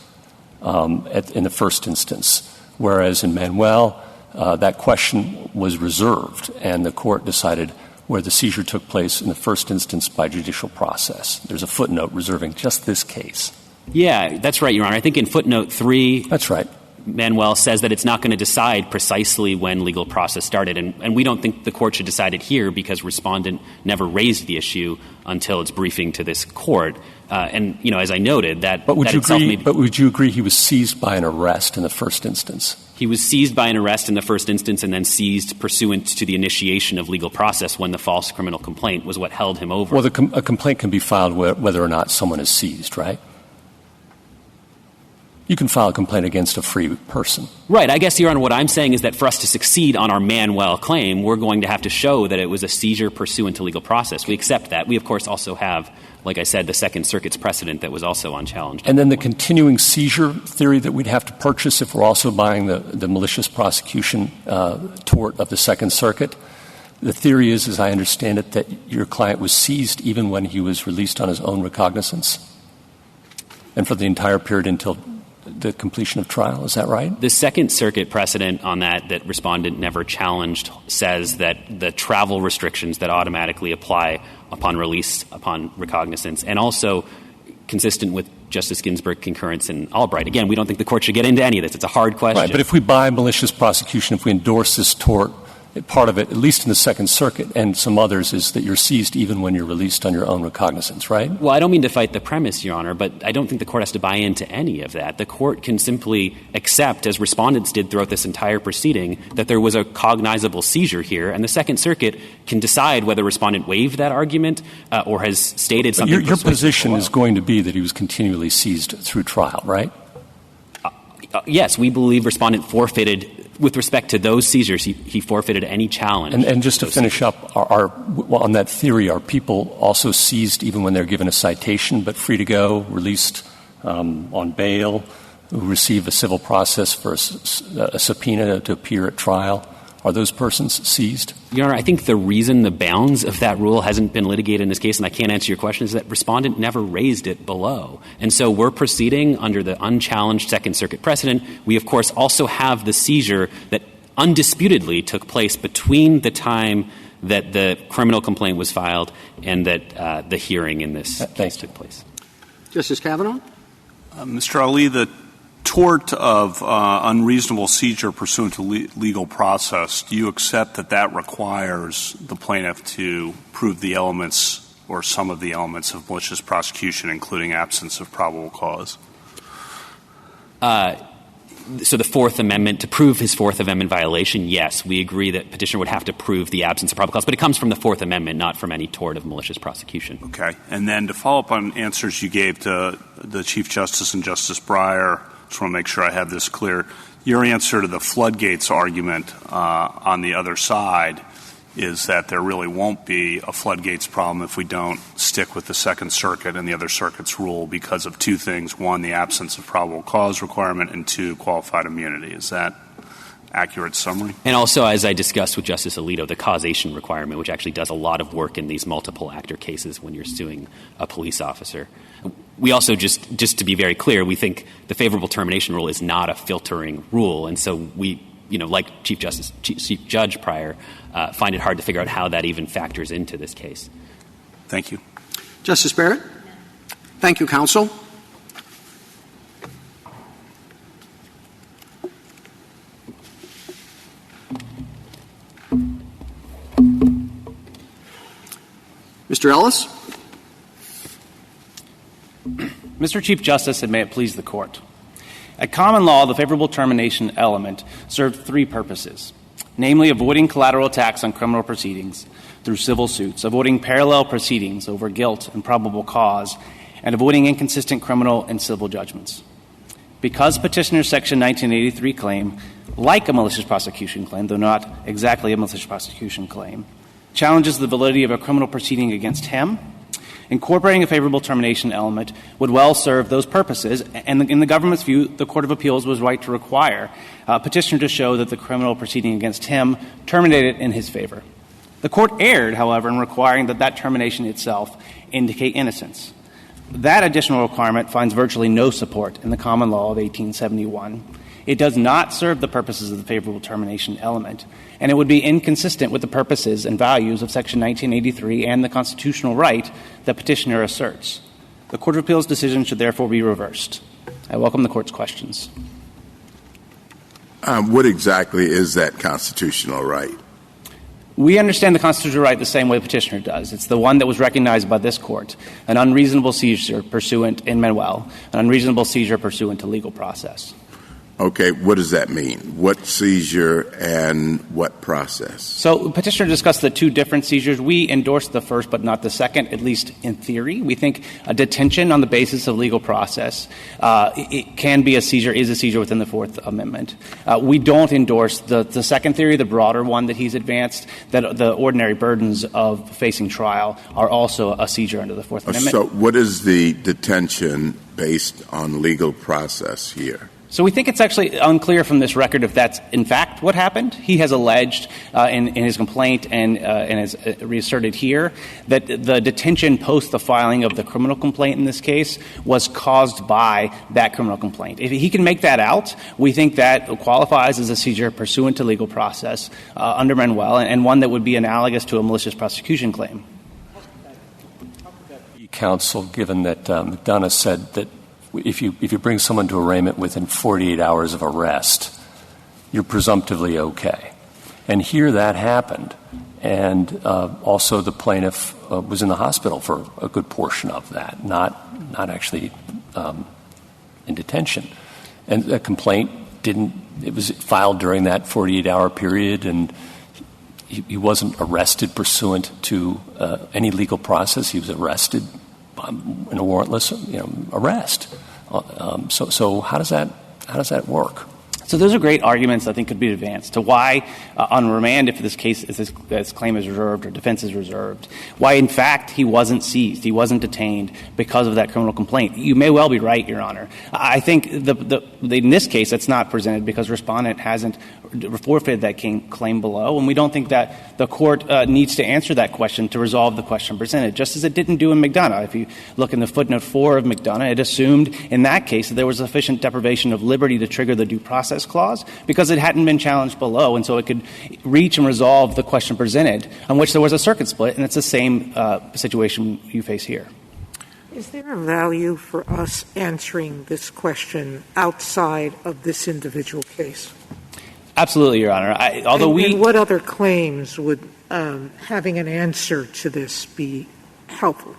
in the first instance, whereas in Manuel that question was reserved, and the court decided where the seizure took place in the first instance by judicial process. There's a footnote reserving just this case. Yeah, that's right, Your Honor. I think in footnote 3, that's right, Manuel says that it's not going to decide precisely when legal process started, and we don't think the court should decide it here because respondent never raised the issue until its briefing to this court. And, as I noted, But would you agree he was seized by an arrest in the first instance? He was seized by an arrest in the first instance and then seized pursuant to the initiation of legal process when the false criminal complaint was what held him over. Well, a complaint can be filed whether or not someone is seized, right? You can file a complaint against a free person. Right. I guess, Your Honor, what I'm saying is that for us to succeed on our Manuel claim, we're going to have to show that it was a seizure pursuant to legal process. We accept that. We, of course, also have, like I said, the Second Circuit's precedent that was also unchallenged. And then the continuing seizure theory that we'd have to purchase if we're also buying the malicious prosecution tort of the Second Circuit. The theory is, as I understand it, that your client was seized even when he was released on his own recognizance and for the entire period until the completion of trial. Is that right? The Second Circuit precedent on that respondent never challenged says that the travel restrictions that automatically apply upon release, upon recognizance, and also consistent with Justice Ginsburg concurrence in Albright. Again, we don't think the court should get into any of this. It's a hard question. Right, but if we buy malicious prosecution, if we endorse this tort, part of it, at least in the Second Circuit and some others, is that you're seized even when you're released on your own recognizance, right? Well, I don't mean to fight the premise, Your Honor, but I don't think the court has to buy into any of that. The court can simply accept, as respondents did throughout this entire proceeding, that there was a cognizable seizure here, and the Second Circuit can decide whether respondent waived that argument or has stated something. Your position is going to be that he was continually seized through trial, right? Yes, we believe respondent forfeited. With respect to those seizures, he forfeited any challenge. And just to finish up, on that theory, are people also seized even when they're given a citation but free to go, released on bail, who receive a civil process for a subpoena to appear at trial? Are those persons seized? Your Honor, I think the reason the bounds of that rule hasn't been litigated in this case, and I can't answer your question, is that respondent never raised it below. And so we're proceeding under the unchallenged Second Circuit precedent. We, of course, also have the seizure that undisputedly took place between the time that the criminal complaint was filed and that the hearing in this case took place. Justice Kavanaugh? Mr. Ali, the tort of unreasonable seizure pursuant to legal process, do you accept that requires the plaintiff to prove the elements or some of the elements of malicious prosecution, including absence of probable cause? So the Fourth Amendment, to prove his Fourth Amendment violation, yes, we agree that petitioner would have to prove the absence of probable cause, but it comes from the Fourth Amendment, not from any tort of malicious prosecution. Okay. And then to follow up on answers you gave to the Chief Justice and Justice Breyer, just want to make sure I have this clear. Your answer to the floodgates argument on the other side is that there really won't be a floodgates problem if we don't stick with the Second Circuit and the other circuits' rule because of two things. One, the absence of probable cause requirement, and two, qualified immunity. Is that accurate summary? And also, as I discussed with Justice Alito, the causation requirement, which actually does a lot of work in these multiple actor cases when you're suing a police officer. We also, just to be very clear, we think the favorable termination rule is not a filtering rule. And so we, like Chief Judge Pryor, find it hard to figure out how that even factors into this case. Thank you. Justice Barrett? Thank you, counsel. Mr. Ellis? Mr. Chief Justice, and may it please the Court. At common law, the favorable termination element served three purposes, namely avoiding collateral attacks on criminal proceedings through civil suits, avoiding parallel proceedings over guilt and probable cause, and avoiding inconsistent criminal and civil judgments. Because Petitioner's Section 1983 claim, like a malicious prosecution claim, though not exactly a malicious prosecution claim, challenges the validity of a criminal proceeding against him, incorporating a favorable termination element would well serve those purposes, and in the government's view, the Court of Appeals was right to require Petitioner to show that the criminal proceeding against him terminated in his favor. The Court erred, however, in requiring that termination itself indicate innocence. That additional requirement finds virtually no support in the common law of 1871. It does not serve the purposes of the favorable termination element, and it would be inconsistent with the purposes and values of Section 1983 and the constitutional right that petitioner asserts. The Court of Appeals' decision should therefore be reversed. I welcome the Court's questions. What exactly is that constitutional right? We understand the constitutional right the same way the petitioner does. It's the one that was recognized by this Court, an unreasonable seizure pursuant in Manuel, an unreasonable seizure pursuant to legal process. Okay, what does that mean? What seizure and what process? So petitioner discussed the two different seizures. We endorse the first but not the second, at least in theory. We think a detention on the basis of legal process it can be a seizure, is a seizure within the Fourth Amendment. We don't endorse the second theory, the broader one that he's advanced, that the ordinary burdens of facing trial are also a seizure under the Fourth Amendment. So what is the detention based on legal process here? So we think it's actually unclear from this record if that's in fact what happened. He has alleged in his complaint and has reasserted here that the detention post the filing of the criminal complaint in this case was caused by that criminal complaint. If he can make that out, we think that qualifies as a seizure pursuant to legal process under Manuel, and one that would be analogous to a malicious prosecution claim. Counsel, given that McDonough said that if you bring someone to arraignment within 48 hours of arrest, you're presumptively okay. And here that happened. And also the plaintiff was in the hospital for a good portion of that, not actually in detention. And the complaint it was filed during that 48-hour period, and he wasn't arrested pursuant to any legal process. He was arrested in a warrantless arrest. So how does that work? So those are great arguments I think could be advanced to why on remand, if this claim is reserved or defense is reserved, why in fact he wasn't seized, he wasn't detained because of that criminal complaint. You may well be right, Your Honor. I think in this case it's not presented because respondent hasn't forfeited that claim below, and we don't think that the court needs to answer that question to resolve the question presented, just as it didn't do in McDonough. If you look in the footnote 4 of McDonough, it assumed in that case that there was sufficient deprivation of liberty to trigger the due process clause because it hadn't been challenged below, and so it could reach and resolve the question presented on which there was a circuit split, and it's the same situation you face here. Is there a value for us answering this question outside of this individual case? Absolutely, Your Honor. And what other claims would having an answer to this be helpful?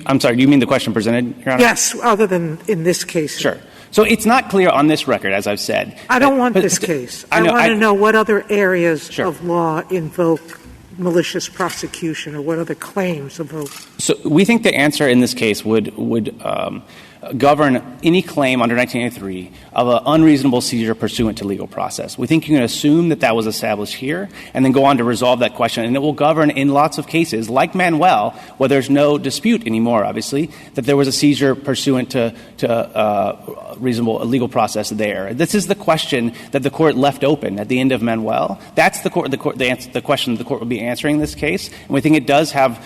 I'm sorry, do you mean the question presented, Your Honor? Yes, other than in this case. Sure. So it's not clear on this record, as I've said. I don't want this case. I want to know what other areas of law invoke malicious prosecution or what other claims invoke. So we think the answer in this case would govern any claim under 1983 of an unreasonable seizure pursuant to legal process. We think you can assume that that was established here and then go on to resolve that question, and it will govern in lots of cases, like Manuel, where there's no dispute anymore, obviously, that there was a seizure pursuant to reasonable legal process there. This is the question that the court left open at the end of Manuel. That's the question the court will be answering in this case, and we think it does have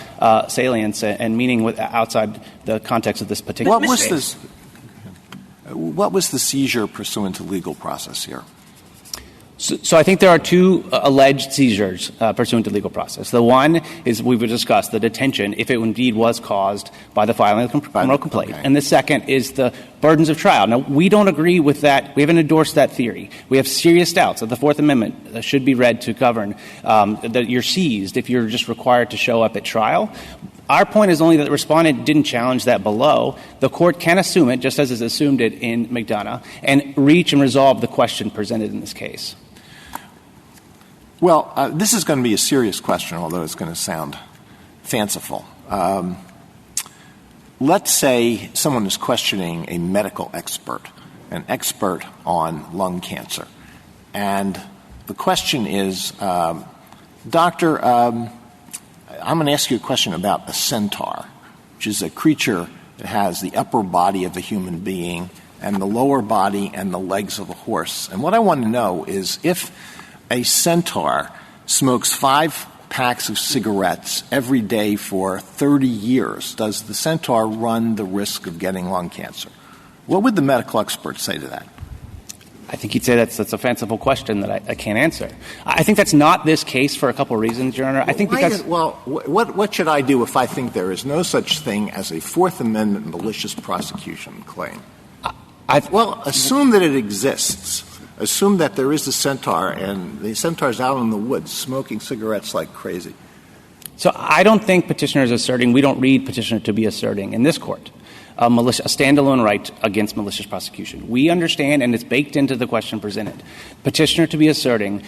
salience and meaning outside the context of this particular case. What was the seizure pursuant to legal process here? So I think there are two alleged seizures pursuant to legal process. The one is, we've discussed, the detention, if it indeed was caused by the filing of the criminal complaint. Okay. And the second is the burdens of trial. Now, we don't agree with that. We haven't endorsed that theory. We have serious doubts that the Fourth Amendment should be read to govern that you're seized if you're just required to show up at trial. Our point is only that the respondent didn't challenge that below. The court can assume it, just as it's assumed it in McDonough, and reach and resolve the question presented in this case. Well, this is going to be a serious question, although it's going to sound fanciful. Let's say someone is questioning a medical expert, an expert on lung cancer. And the question is, Doctor, I'm going to ask you a question about a centaur, which is a creature that has the upper body of a human being and the lower body and the legs of a horse. And what I want to know is if a centaur smokes 5 packs of cigarettes every day for 30 years, does the centaur run the risk of getting lung cancer? What would the medical expert say to that? I think he'd say that's a fanciful question that I can't answer. I think that's not this case for a couple of reasons, Your Honor. I think because what should I do if I think there is no such thing as a Fourth Amendment malicious prosecution claim? Assume that it exists. Assume that there is a centaur, and the centaur's out in the woods smoking cigarettes like crazy. So I don't think petitioner is asserting, we don't read petitioner to be asserting in this court a standalone right against malicious prosecution. We understand, and it's baked into the question presented, petitioner to be asserting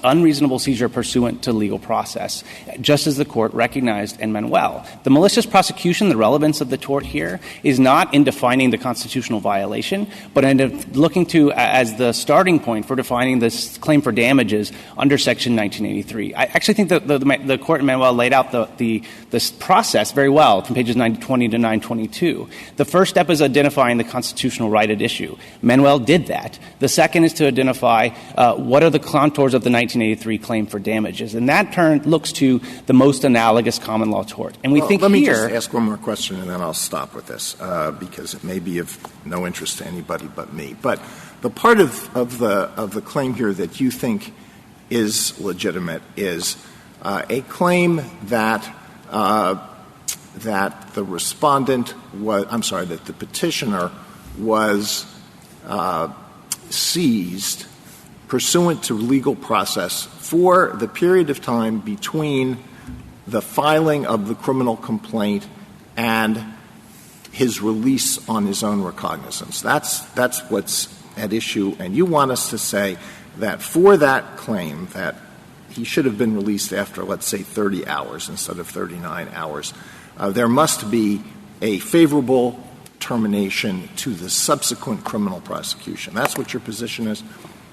unreasonable seizure pursuant to legal process, just as the court recognized in Manuel. The malicious prosecution, the relevance of the tort here, is not in defining the constitutional violation, but in looking to as the starting point for defining this claim for damages under Section 1983. I actually think that the court in Manuel laid out this process very well from pages 920 to 922. The first step is identifying the constitutional right at issue. Manuel did that. The second is to identify what are the contours of the 1983 claim for damages. And that turn looks to the most analogous common law tort. And let me just ask one more question, and then I'll stop with this, because it may be of no interest to anybody but me. But the part of the claim here that you think is legitimate is a claim that the respondent that the petitioner was seized pursuant to legal process for the period of time between the filing of the criminal complaint and his release on his own recognizance. That's what's at issue. And you want us to say that for that claim that he should have been released after, let's say, 30 hours instead of 39 hours, there must be a favorable termination to the subsequent criminal prosecution. That's what your position is?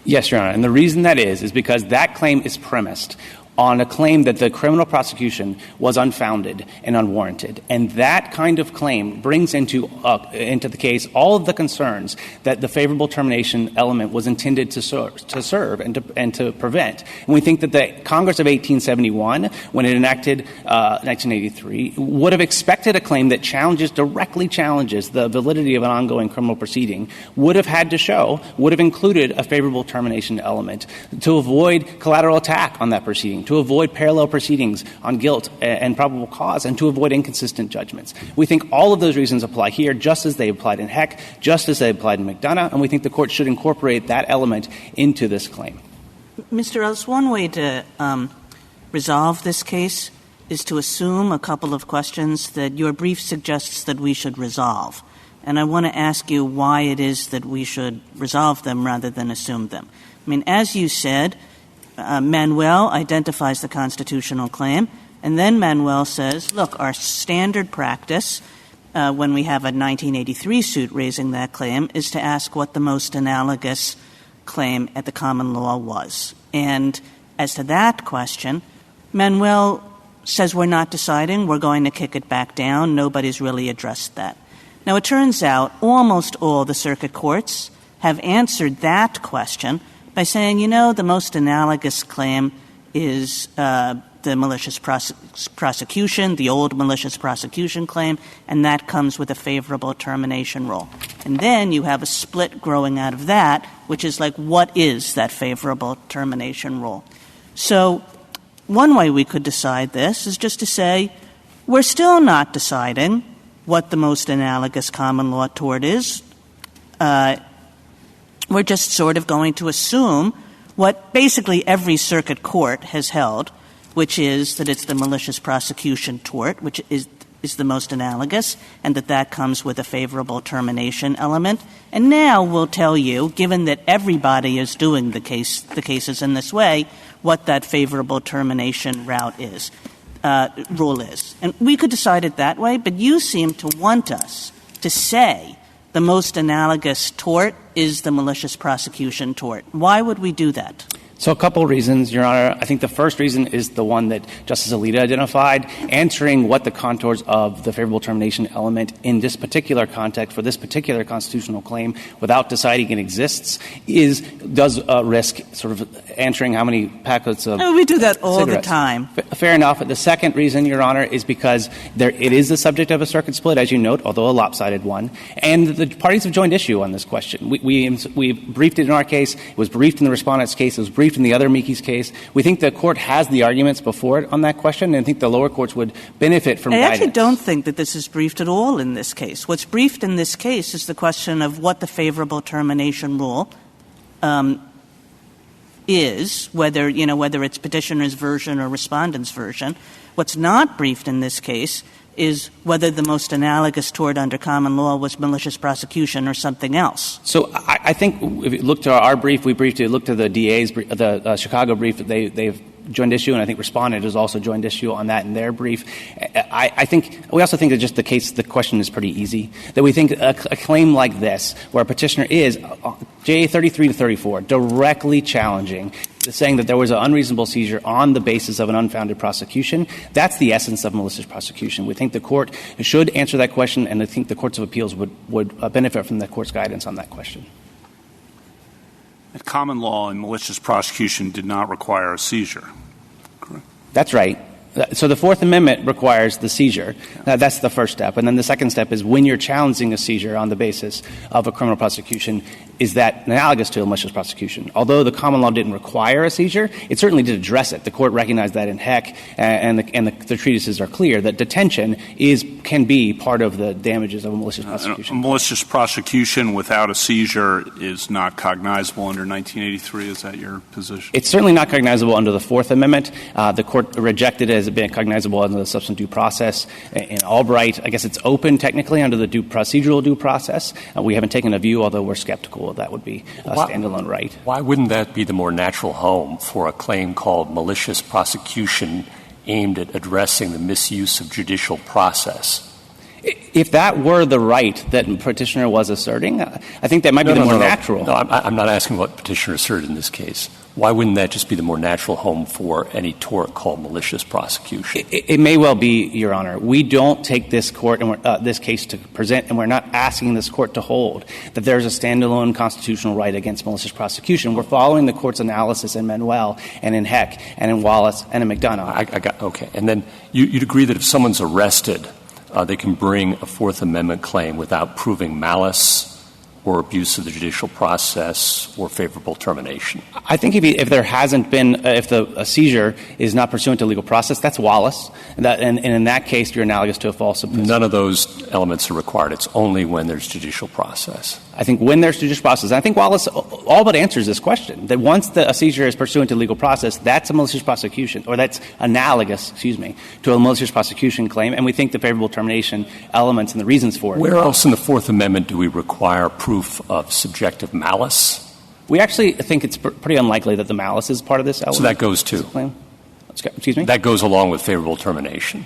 Yes, Your Honor. And the reason that is because that claim is premised on a claim that the criminal prosecution was unfounded and unwarranted. And that kind of claim brings into the case all of the concerns that the favorable termination element was intended to serve and to prevent. And we think that the Congress of 1871, when it enacted 1983, would have expected a claim that directly challenges the validity of an ongoing criminal proceeding, would have included a favorable termination element to avoid collateral attack on that proceeding, to avoid parallel proceedings on guilt and probable cause, and to avoid inconsistent judgments. We think all of those reasons apply here, just as they applied in Heck, just as they applied in McDonough, and we think the Court should incorporate that element into this claim. Mr. Ellis, one way to resolve this case is to assume a couple of questions that your brief suggests that we should resolve. And I want to ask you why it is that we should resolve them rather than assume them. I mean, as you said, Manuel identifies the constitutional claim, and then Manuel says, look, our standard practice when we have a 1983 suit raising that claim is to ask what the most analogous claim at the common law was. And as to that question, Manuel says we're not deciding, we're going to kick it back down, nobody's really addressed that. Now, it turns out almost all the circuit courts have answered that question by saying, the most analogous claim is the malicious prosecution, the old malicious prosecution claim, and that comes with a favorable termination rule. And then you have a split growing out of that, which is like, what is that favorable termination rule? So one way we could decide this is just to say, we're still not deciding what the most analogous common law tort is. We're just sort of going to assume what basically every circuit court has held, which is that it's the malicious prosecution tort, which is the most analogous, and that comes with a favorable termination element. And now we'll tell you, given that everybody is doing the cases in this way, what that favorable termination rule is. And we could decide it that way, but you seem to want us to say the most analogous tort is the malicious prosecution tort. Why would we do that? So a couple of reasons, Your Honor. I think the first reason is the one that Justice Alito identified, answering what the contours of the favorable termination element in this particular context for this particular constitutional claim without deciding it exists does risk sort of answering how many packets of we do that all cigarettes. The time. Fair enough. The second reason, Your Honor, is because it is the subject of a circuit split, as you note, although a lopsided one, and the parties have joined issue on this question. We briefed it in our case. It was briefed in the respondent's case. It was briefed in the other Mickey's case. We think the court has the arguments before it on that question, and I think the lower courts would benefit from guidance. I actually don't think that this is briefed at all in this case. What's briefed in this case is the question of what the favorable termination rule is, whether it's petitioner's version or respondent's version. What's not briefed in this case is whether the most analogous tort under common law was malicious prosecution or something else. So I think if you look to our brief, we briefed it, look to the DA's, the Chicago brief, they've joined issue, and I think respondent has also joined issue on that in their brief. We also think that just the question is pretty easy, that we think a claim like this, where a petitioner is, JA 33 to 34, directly challenging, saying that there was an unreasonable seizure on the basis of an unfounded prosecution, that's the essence of malicious prosecution. We think the court should answer that question, and I think the courts of appeals would benefit from the court's guidance on that question. At common law, and malicious prosecution did not require a seizure. Correct? That's right. So the Fourth Amendment requires the seizure. That's the first step. And then the second step is when you're challenging a seizure on the basis of a criminal prosecution, is that analogous to a malicious prosecution? Although the common law didn't require a seizure, it certainly did address it. The court recognized that in Heck, and the treatises are clear that detention can be part of the damages of a malicious prosecution. A malicious prosecution without a seizure is not cognizable under 1983. Is that your position? It's certainly not cognizable under the Fourth Amendment. The court rejected it as being cognizable under the substantive due process. In Albright, I guess it's open technically under the procedural due process. We haven't taken a view, although we're skeptical that would be a standalone right. Why wouldn't that be the more natural home for a claim called malicious prosecution aimed at addressing the misuse of judicial process? If that were the right that petitioner was asserting, I think that might be the more natural. No, I'm not asking what petitioner asserted in this case. Why wouldn't that just be the more natural home for any tort called malicious prosecution? It may well be, Your Honor. We don't take this court and this case to present, and we're not asking this court to hold that there's a standalone constitutional right against malicious prosecution. We're following the court's analysis in Manuel and in Heck and in Wallace and in McDonough. Okay. And then you'd agree that if someone's arrested, they can bring a Fourth Amendment claim without proving malice or abuse of the judicial process or favorable termination? I think if there hasn't been, if a seizure is not pursuant to legal process, that's Wallace. And in that case, you're analogous to a false imprisonment. None of those elements are required. It's only when there's judicial process. I think when there's judicial process, and I think Wallace all but answers this question, that once a seizure is pursuant to legal process, that's a malicious prosecution, or that's analogous, to a malicious prosecution claim, and we think the favorable termination elements and the reasons for it. Where else in the Fourth Amendment do we require proof of subjective malice? We actually think it's pretty unlikely that the malice is part of this element. So that goes too? Excuse me? That goes along with favorable termination.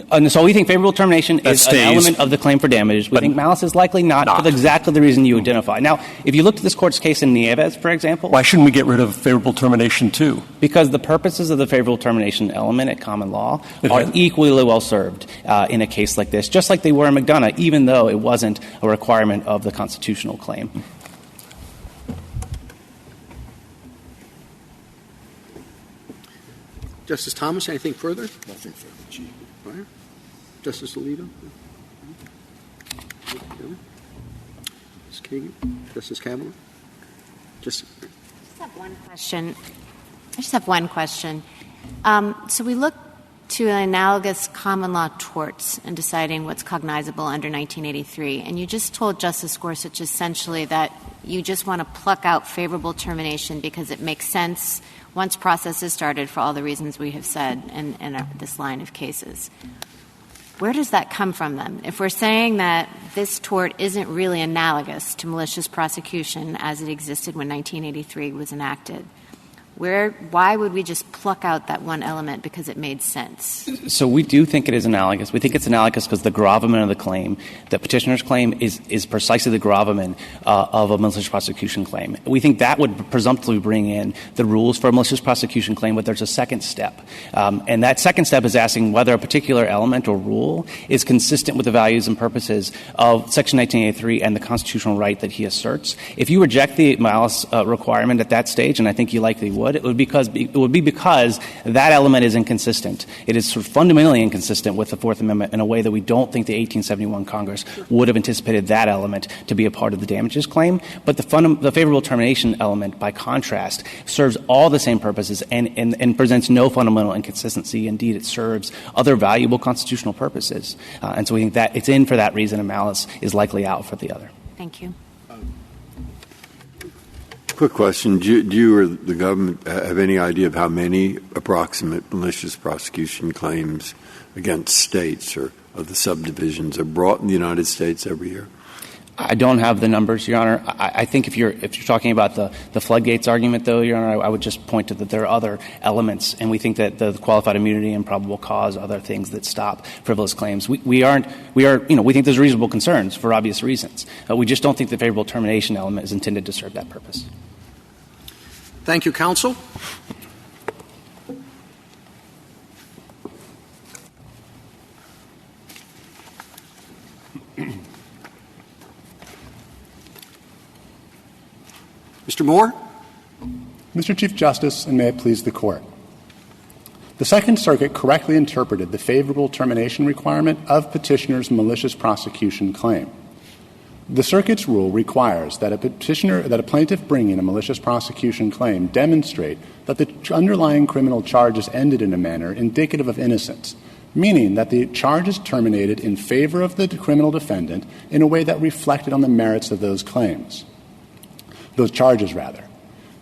And so we think favorable termination is an element of the claim for damages. We think malice is likely not, for exactly the reason you identify. Now, if you look at this court's case in Nieves, for example. Why shouldn't we get rid of favorable termination too? Because the purposes of the favorable termination element at common law are equally well served in a case like this, just like they were in McDonough, even though it wasn't a requirement of the constitutional claim. Justice Thomas, anything further? Nothing further, Chief. Justice Alito? Ms. Kagan? Justice Kavanaugh? I just have one question. So we look to analogous common law torts in deciding what's cognizable under 1983, and you just told Justice Gorsuch essentially that you just want to pluck out favorable termination because it makes sense once process is started for all the reasons we have said in this line of cases. Where does that come from, then? If we're saying that this tort isn't really analogous to malicious prosecution as it existed when 1983 was enacted, Why would we just pluck out that one element because it made sense? So we do think it is analogous. We think it's analogous because the gravamen of the claim, the petitioner's claim, is precisely the gravamen of a malicious prosecution claim. We think that would presumptively bring in the rules for a malicious prosecution claim, but there's a second step. And that second step is asking whether a particular element or rule is consistent with the values and purposes of Section 1983 and the constitutional right that he asserts. If you reject the malice requirement at that stage, and I think you likely would, it would be because that element is inconsistent. It is sort of fundamentally inconsistent with the Fourth Amendment in a way that we don't think the 1871 Congress would have anticipated that element to be a part of the damages claim. But the favorable termination element, by contrast, serves all the same purposes and presents no fundamental inconsistency. Indeed, it serves other valuable constitutional purposes. And so we think that it's in for that reason, and malice is likely out for the other. Thank you. Quick question. Do you or the government have any idea of how many approximate malicious prosecution claims against states or of the subdivisions are brought in the United States every year? I don't have the numbers, Your Honor. I think if you're talking about the floodgates argument, though, Your Honor, I would just point to that there are other elements, and we think that the qualified immunity and probable cause, other things that stop frivolous claims. We think there's reasonable concerns for obvious reasons. We just don't think the favorable termination element is intended to serve that purpose. Thank you, counsel. Mr. Moore? Mr. Chief Justice, and may it please the Court. The Second Circuit correctly interpreted the favorable termination requirement of petitioner's malicious prosecution claim. The Circuit's rule requires that a plaintiff bringing a malicious prosecution claim demonstrate that the underlying criminal charge is ended in a manner indicative of innocence, meaning that the charge is terminated in favor of the criminal defendant in a way that reflected on the merits of those claims. Those charges, rather.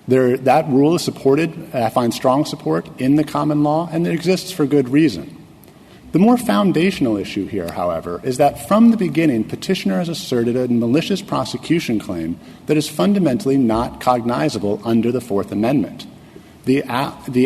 That rule is supported, finds strong support in the common law, and it exists for good reason. The more foundational issue here, however, is that from the beginning, petitioner has asserted a malicious prosecution claim that is fundamentally not cognizable under the Fourth Amendment. The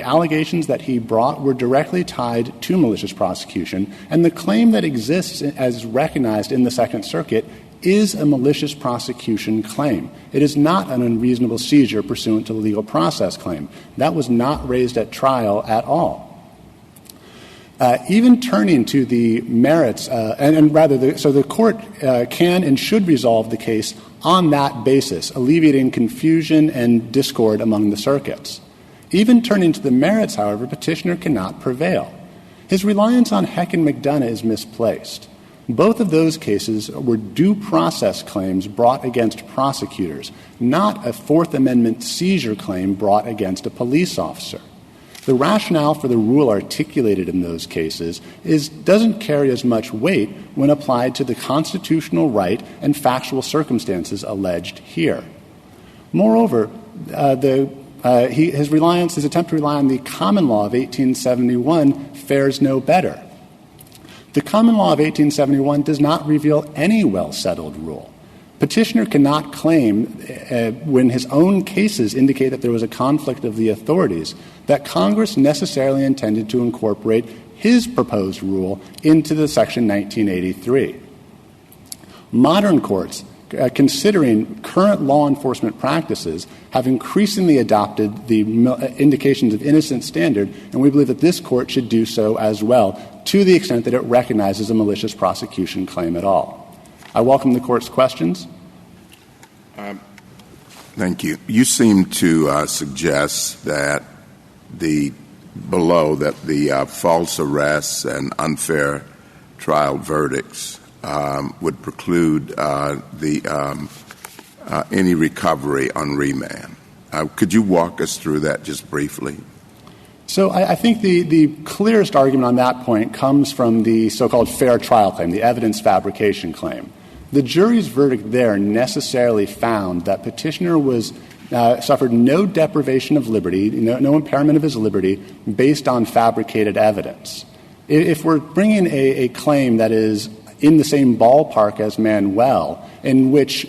allegations that he brought were directly tied to malicious prosecution, and the claim that exists as recognized in the Second Circuit is a malicious prosecution claim. It is not an unreasonable seizure pursuant to the legal process claim. That was not raised at trial at all. Even turning to the merits, so the Court can and should resolve the case on that basis, alleviating confusion and discord among the circuits. Even turning to the merits, however, petitioner cannot prevail. His reliance on Heck and McDonough is misplaced. Both of those cases were due process claims brought against prosecutors, not a Fourth Amendment seizure claim brought against a police officer. The rationale for the rule articulated in those cases doesn't carry as much weight when applied to the constitutional right and factual circumstances alleged here. Moreover, his attempt to rely on the common law of 1871 fares no better. The common law of 1871 does not reveal any well-settled rule. Petitioner cannot claim, when his own cases indicate that there was a conflict of the authorities, that Congress necessarily intended to incorporate his proposed rule into the Section 1983. Modern courts, considering current law enforcement practices, have increasingly adopted the indications of innocence standard, and we believe that this Court should do so as well, to the extent that it recognizes a malicious prosecution claim at all. I welcome the Court's questions. Thank you. You seem to suggest that the false arrests and unfair trial verdicts would preclude any recovery on remand. Could you walk us through that just briefly? So I think the clearest argument on that point comes from the so-called fair trial claim, the evidence fabrication claim. The jury's verdict there necessarily found that petitioner suffered no deprivation of liberty, no impairment of his liberty, based on fabricated evidence. If we're bringing a claim that is in the same ballpark as Manuel, in which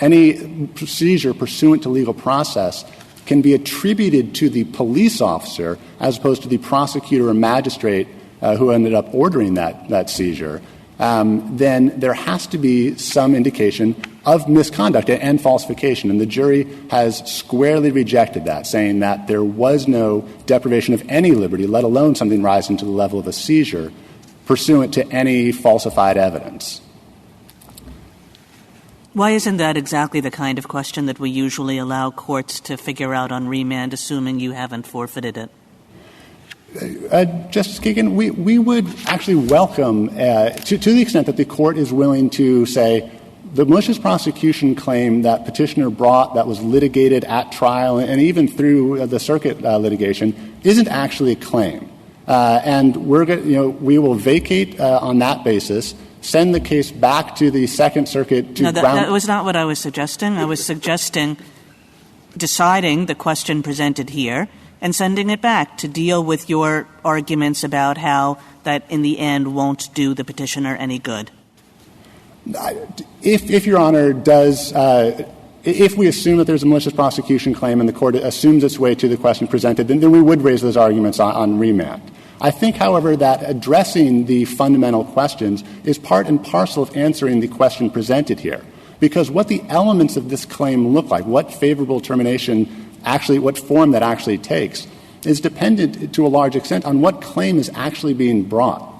any procedure pursuant to legal process can be attributed to the police officer as opposed to the prosecutor or magistrate who ended up ordering that seizure, then there has to be some indication of misconduct and falsification. And the jury has squarely rejected that, saying that there was no deprivation of any liberty, let alone something rising to the level of a seizure, pursuant to any falsified evidence. Why isn't that exactly the kind of question that we usually allow courts to figure out on remand, assuming you haven't forfeited it? Justice Kagan, we would actually welcome, to the extent that the court is willing to say, the malicious prosecution claim that petitioner brought that was litigated at trial and even through the circuit litigation isn't actually a claim. And we will vacate on that basis, send the case back to the Second Circuit to No, that was not what I was suggesting. I was suggesting deciding the question presented here and sending it back to deal with your arguments about how that in the end won't do the petitioner any good. If Your Honor does if we assume that there's a malicious prosecution claim and the court assumes its way to the question presented, then we would raise those arguments on remand. I think, however, that addressing the fundamental questions is part and parcel of answering the question presented here, because what the elements of this claim look like, what favorable termination actually, what form that actually takes, is dependent to a large extent on what claim is actually being brought.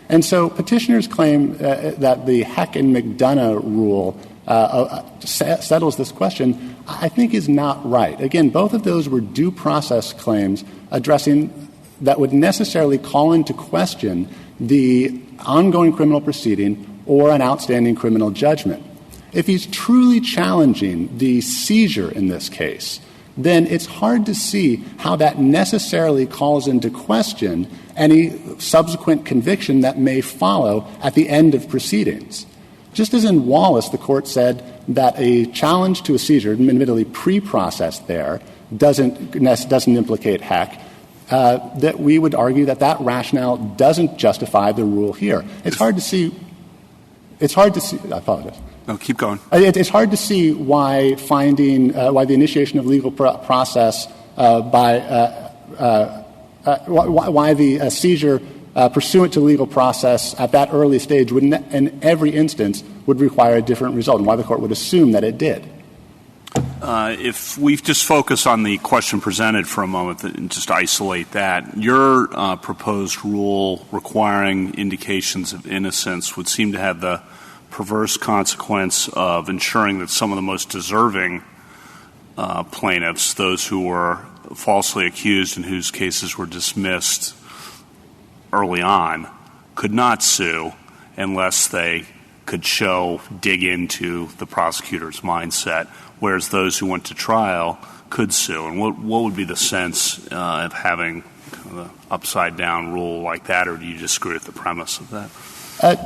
And so petitioners claim that the Heck and McDonough rule settles this question, I think is not right. Again, both of those were due process claims addressing that would necessarily call into question the ongoing criminal proceeding or an outstanding criminal judgment. If he's truly challenging the seizure in this case, then it's hard to see how that necessarily calls into question any subsequent conviction that may follow at the end of proceedings. Just as in Wallace, the court said that a challenge to a seizure, admittedly pre-processed there, doesn't implicate Heck, that we would argue that that rationale doesn't justify the rule here. It's hard to see — I apologize. No, keep going. It's hard to see why why the initiation of legal process why the seizure pursuant to legal process at that early stage would in every instance would require a different result, and why the court would assume that it did. If we just focus on the question presented for a moment and just isolate that, your proposed rule requiring indications of innocence would seem to have the perverse consequence of ensuring that some of the most deserving plaintiffs, those who were falsely accused and whose cases were dismissed early on, could not sue unless they could dig into the prosecutor's mindset, whereas those who went to trial could sue. And what would be the sense of having an upside-down rule like that, or do you disagree with the premise of that?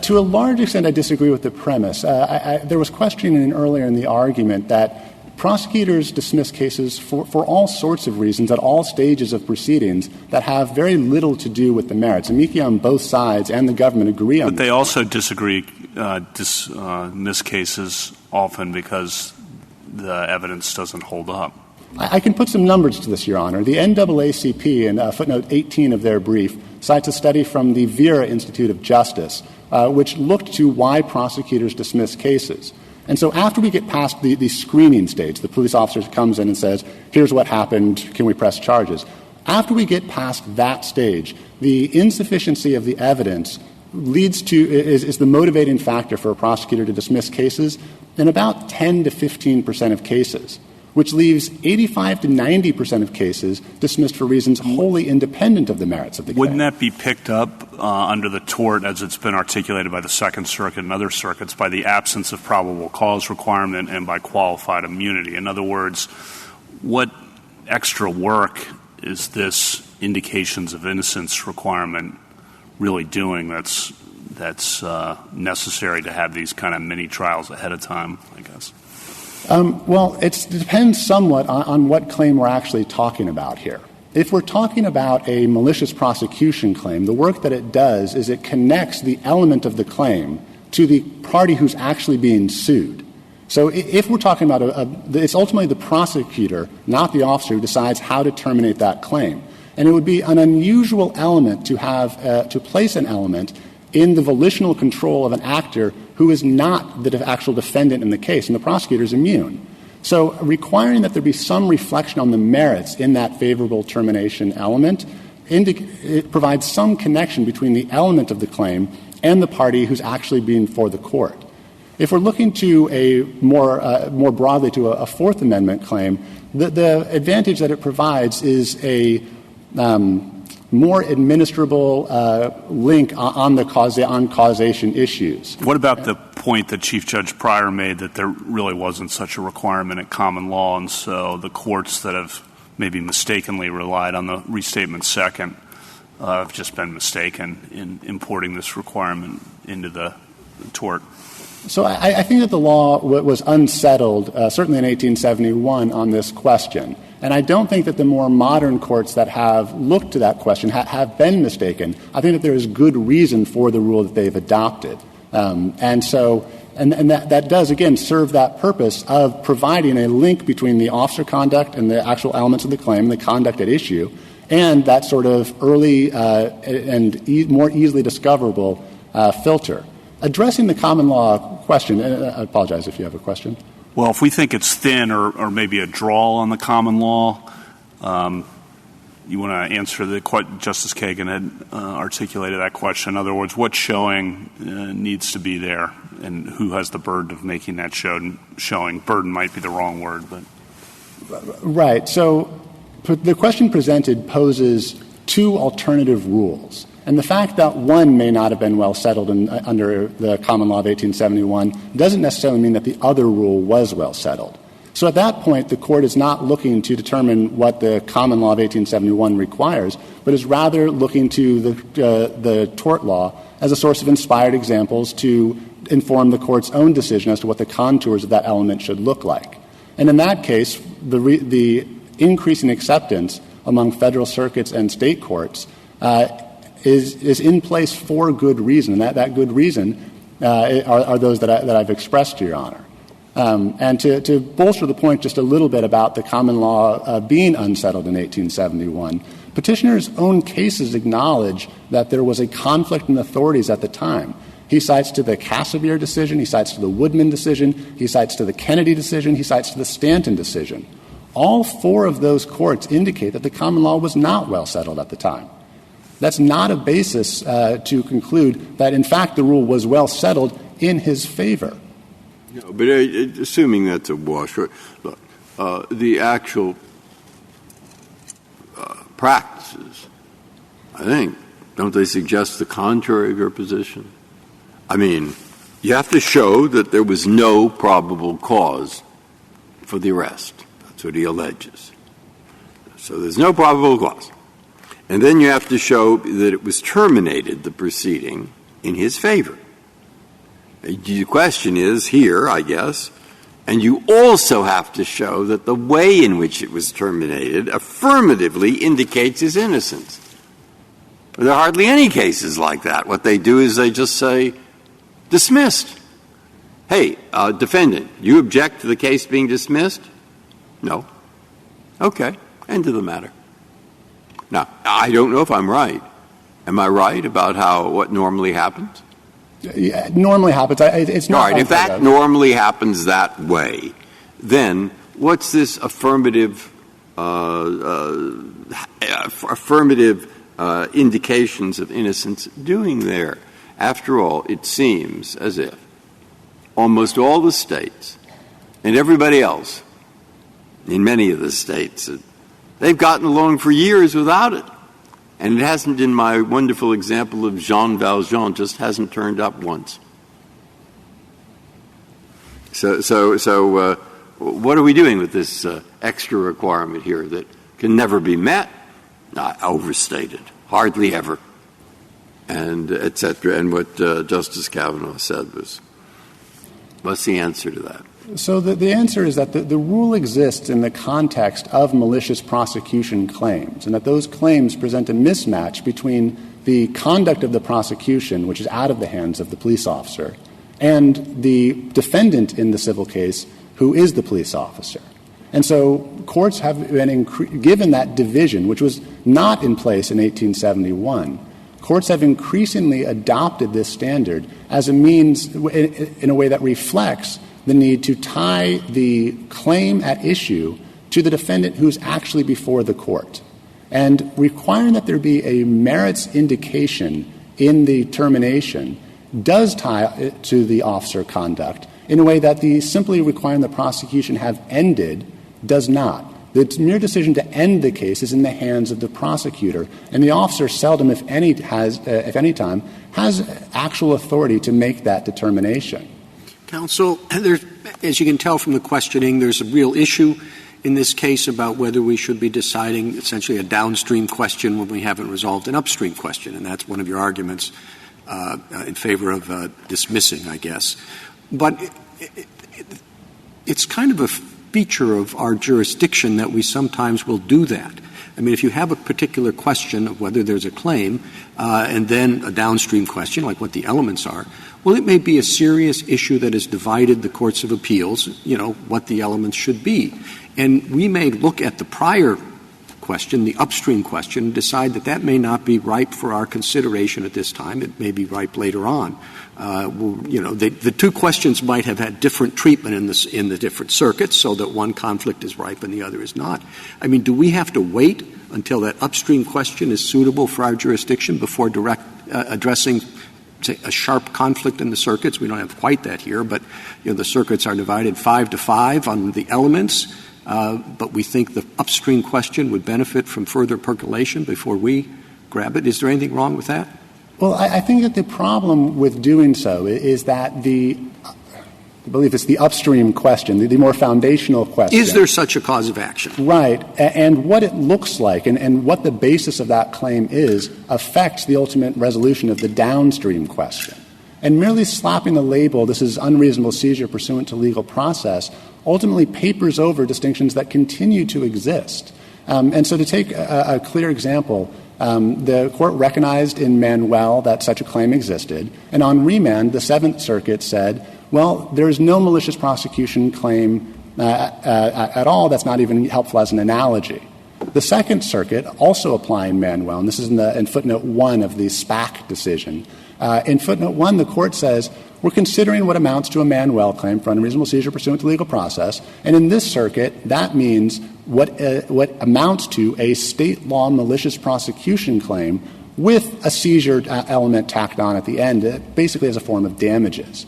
To a large extent, I disagree with the premise. There was questioning earlier in the argument that prosecutors dismiss cases for all sorts of reasons at all stages of proceedings that have very little to do with the merits. Amici on both sides and the government agree on that. But they also dismiss cases often because the evidence doesn't hold up. I can put some numbers to this, Your Honor. The NAACP, in footnote 18 of their brief, cites a study from the Vera Institute of Justice, which looked to why prosecutors dismiss cases. And so after we get past the screening stage, the police officer comes in and says, here's what happened, can we press charges? After we get past that stage, the insufficiency of the evidence is the motivating factor for a prosecutor to dismiss cases in about 10 to 15% of cases, which leaves 85 to 90% of cases dismissed for reasons wholly independent of the merits of the case. Wouldn't that be picked up under the tort, as it's been articulated by the Second Circuit and other circuits, by the absence of probable cause requirement and by qualified immunity? In other words, what extra work is this indications of innocence requirement really doing that's necessary to have these kind of mini trials ahead of time, I guess? Well, it depends somewhat on what claim we're actually talking about here. If we're talking about a malicious prosecution claim, the work that it does is it connects the element of the claim to the party who's actually being sued. So if we're talking about it's ultimately the prosecutor, not the officer, who decides how to terminate that claim. And it would be an unusual element to have to place an element in the volitional control of an actor who is not the actual defendant in the case, and the prosecutor is immune. So requiring that there be some reflection on the merits in that favorable termination element, it provides some connection between the element of the claim and the party who's actually being before the court. If we're looking to a more broadly to a Fourth Amendment claim, the advantage that it provides is a more administrable link on causation issues. What about the point that Chief Judge Pryor made that there really wasn't such a requirement at common law, and so the courts that have maybe mistakenly relied on the restatement second have just been mistaken in importing this requirement into the tort? So I think that the law was unsettled, certainly in 1871, on this question. And I don't think that the more modern courts that have looked to that question have been mistaken. I think that there is good reason for the rule that they've adopted. And that does, again, serve that purpose of providing a link between the officer conduct and the actual elements of the claim, the conduct at issue, and that sort of early and more easily discoverable filter. Addressing the common law question, and I apologize if you have a question. Well, if we think it's thin or maybe a drawl on the common law, you want to answer Justice Kagan had articulated that question. In other words, what showing needs to be there, and who has the burden of making that showing? Burden might be the wrong word, but right. So the question presented poses two alternative rules. And the fact that one may not have been well settled under the common law of 1871 doesn't necessarily mean that the other rule was well settled. So at that point, the court is not looking to determine what the common law of 1871 requires, but is rather looking to the tort law as a source of inspired examples to inform the court's own decision as to what the contours of that element should look like. And in that case, the increasing acceptance among federal circuits and state courts is in place for good reason. That good reason are those that I've expressed to Your Honor. And to bolster the point just a little bit about the common law being unsettled in 1871, petitioner's own cases acknowledge that there was a conflict in authorities at the time. He cites to the Casimir decision, he cites to the Woodman decision, he cites to the Kennedy decision, he cites to the Stanton decision. All four of those courts indicate that the common law was not well settled at the time. That's not a basis to conclude that, in fact, the rule was well settled in his favor. No, but assuming that's a wash, look, the actual practices, I think, don't they suggest the contrary of your position? I mean, you have to show that there was no probable cause for the arrest. That's what he alleges. So there's no probable cause. And then you have to show that it was terminated, the proceeding, in his favor. The question is here, I guess, and you also have to show that the way in which it was terminated affirmatively indicates his innocence. There are hardly any cases like that. What they do is they just say, dismissed. Hey, defendant, you object to the case being dismissed? No. Okay, end of the matter. Now, I don't know if I'm right. Am I right about what normally happens? Yeah, normally happens. It's not. All right, if that normally happens that way, then what's this affirmative indications of innocence doing there? After all, it seems as if almost all the states and everybody else in many of the states, they've gotten along for years without it. And it hasn't, in my wonderful example of Jean Valjean, just hasn't turned up once. So what are we doing with this extra requirement here that can never be met? Not overstated, hardly ever, and et cetera. And what Justice Kavanaugh said was, what's the answer to that? So the answer is that the rule exists in the context of malicious prosecution claims, and that those claims present a mismatch between the conduct of the prosecution, which is out of the hands of the police officer, and the defendant in the civil case, who is the police officer. And so courts have been given that division, which was not in place in 1871. Courts have increasingly adopted this standard as a means in a way that reflects the need to tie the claim at issue to the defendant who's actually before the court. And requiring that there be a merits indication in the termination does tie it to the officer conduct in a way that the simply requiring the prosecution have ended does not. The mere decision to end the case is in the hands of the prosecutor, and the officer seldom, if any time, has actual authority to make that determination. Counsel, as you can tell from the questioning, there's a real issue in this case about whether we should be deciding essentially a downstream question when we haven't resolved an upstream question, and that's one of your arguments in favor of dismissing, I guess. But it's kind of a feature of our jurisdiction that we sometimes will do that. I mean, if you have a particular question of whether there's a claim and then a downstream question, like what the elements are, well, it may be a serious issue that has divided the courts of appeals, what the elements should be. And we may look at the prior question, the upstream question, and decide that that may not be ripe for our consideration at this time. It may be ripe later on. The two questions might have had different treatment in the different circuits, so that one conflict is ripe and the other is not. I mean, do we have to wait until that upstream question is suitable for our jurisdiction before addressing, say, a sharp conflict in the circuits? We don't have quite that here, but the circuits are divided 5-5 on the elements. But we think the upstream question would benefit from further percolation before we grab it. Is there anything wrong with that? Well, I think that the problem with doing so is that I believe it's the upstream question, the more foundational question. Is there such a cause of action? Right. And what it looks like and what the basis of that claim is affects the ultimate resolution of the downstream question. And merely slapping the label, this is unreasonable seizure pursuant to legal process, ultimately papers over distinctions that continue to exist. And so to take a clear example, the court recognized in Manuel that such a claim existed, and on remand, the Seventh Circuit said, well, there is no malicious prosecution claim at all. That's not even helpful as an analogy. The Second Circuit, also applying Manuel, and this is in footnote 1 of the SPAC decision, in footnote 1, the court says, we're considering what amounts to a Manuel claim for unreasonable seizure pursuant to legal process, and in this circuit, that means what amounts to a state law malicious prosecution claim with a seizure element tacked on at the end, basically as a form of damages.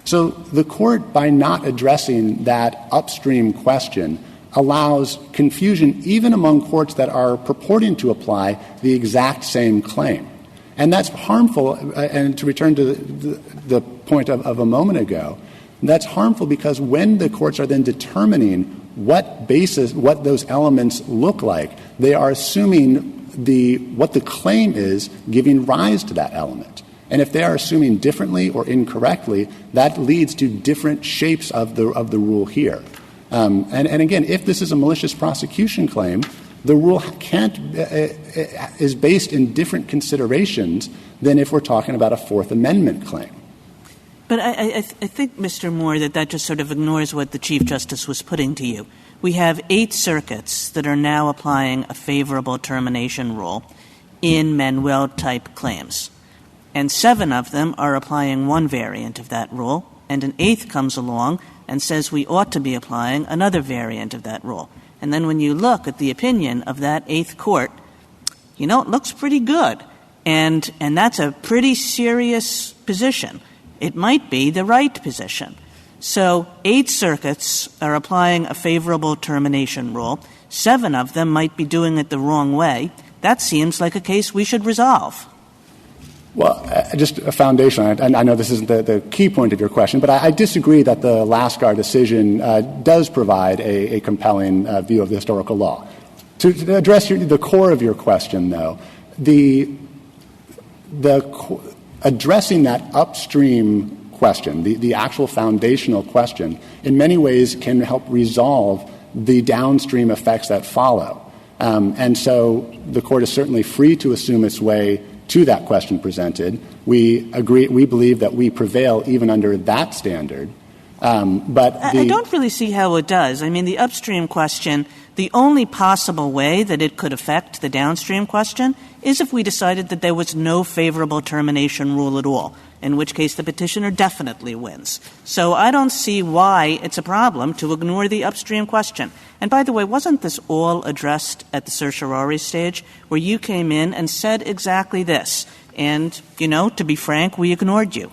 So the court, by not addressing that upstream question, allows confusion even among courts that are purporting to apply the exact same claim. And that's harmful, and to return to the point of a moment ago, that's harmful because when the courts are then determining what those elements look like, they are assuming what the claim is giving rise to that element. And if they are assuming differently or incorrectly, that leads to different shapes of the rule here. And again, if this is a malicious prosecution claim, the rule is based in different considerations than if we're talking about a Fourth Amendment claim. But I think, Mr. Moore, that just sort of ignores what the Chief Justice was putting to you. We have 8 circuits that are now applying a favorable termination rule in Manuel-type claims. And 7 of them are applying one variant of that rule, and an 8th comes along and says we ought to be applying another variant of that rule. And then when you look at the opinion of that 8th court, it looks pretty good. And that's a pretty serious position. It might be the right position. So 8 circuits are applying a favorable termination rule. 7 of them might be doing it the wrong way. That seems like a case we should resolve. Well, just a foundation, and I know this isn't the key point of your question, but I disagree that the Lascar decision does provide a compelling view of the historical law. To address the core of your question, though, addressing that upstream question, the actual foundational question, in many ways can help resolve the downstream effects that follow. And so the court is certainly free to assume its way to that question presented. We believe that we prevail even under that standard. But I don't really see how it does. I mean, the upstream question, the only possible way that it could affect the downstream question is if we decided that there was no favorable termination rule at all, in which case the petitioner definitely wins. So I don't see why it's a problem to ignore the upstream question. And by the way, wasn't this all addressed at the certiorari stage, where you came in and said exactly this? And, to be frank, we ignored you.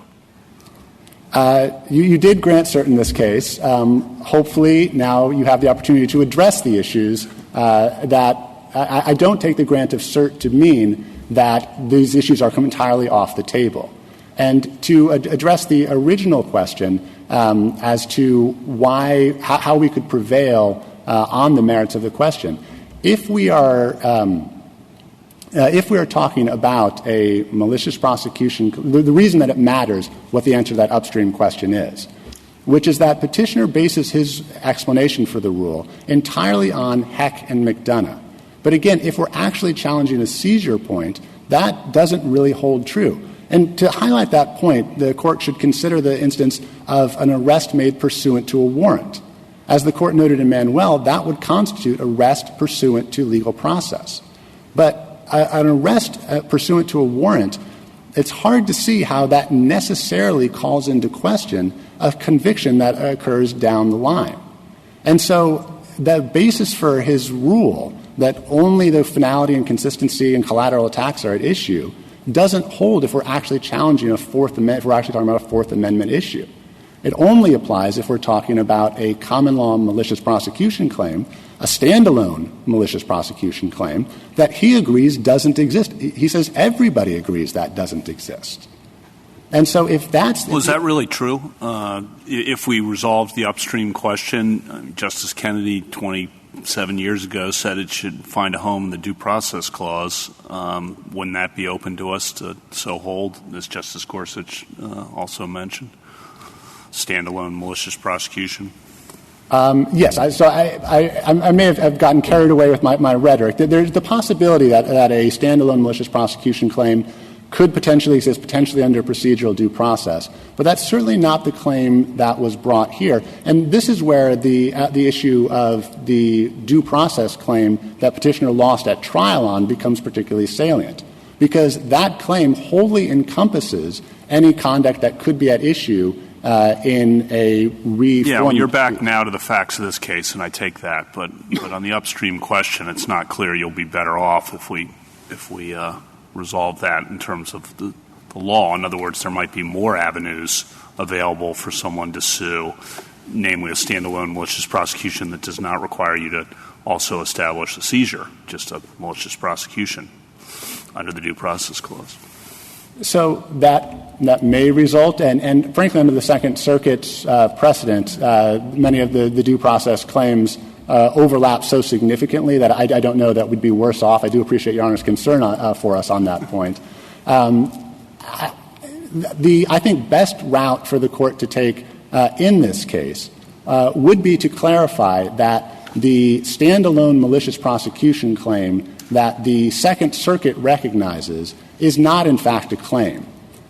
You did grant cert in this case. Hopefully now you have the opportunity to address the issues that I don't take the grant of cert to mean that these issues are entirely off the table. And to address the original question as to how we could prevail on the merits of the question, if we are talking about a malicious prosecution, the reason that it matters what the answer to that upstream question is, which is that petitioner bases his explanation for the rule entirely on Heck and McDonough. But again, if we're actually challenging a seizure point, that doesn't really hold true. And to highlight that point, the court should consider the instance of an arrest made pursuant to a warrant. As the court noted in Manuel, that would constitute arrest pursuant to legal process. But an arrest pursuant to a warrant, it's hard to see how that necessarily calls into question a conviction that occurs down the line. And so the basis for his rule that only the finality and consistency and collateral attacks are at issue doesn't hold if we're actually challenging if we're actually talking about a Fourth Amendment issue. It only applies if we're talking about a common law malicious prosecution claim, a standalone malicious prosecution claim that he agrees doesn't exist. He says everybody agrees that doesn't exist. And so if that's... Was that really true? If we resolved the upstream question, Justice Kennedy 27 years ago said it should find a home in the Due Process Clause. Wouldn't that be open to us to so hold, as Justice Gorsuch also mentioned? Standalone malicious prosecution? Yes. I may have gotten carried away with my rhetoric. There's the possibility that a standalone malicious prosecution claim could potentially exist, potentially under procedural due process. But that's certainly not the claim that was brought here. And this is where the issue of the due process claim that petitioner lost at trial on becomes particularly salient, because that claim wholly encompasses any conduct that could be at issue in a reform. Yeah, well, you're back now to the facts of this case, and I take that. But on the upstream question, it's not clear you'll be better off if we resolve that in terms of the law. In other words, there might be more avenues available for someone to sue, namely a standalone malicious prosecution that does not require you to also establish a seizure, just a malicious prosecution under the Due Process Clause. So that may result, and frankly, under the Second Circuit's precedent, many of the due process claims overlap so significantly that I don't know that we'd be worse off. I do appreciate Your Honor's concern for us on that point. I think best route for the court to take in this case would be to clarify that the standalone malicious prosecution claim that the Second Circuit recognizes is not, in fact, a claim,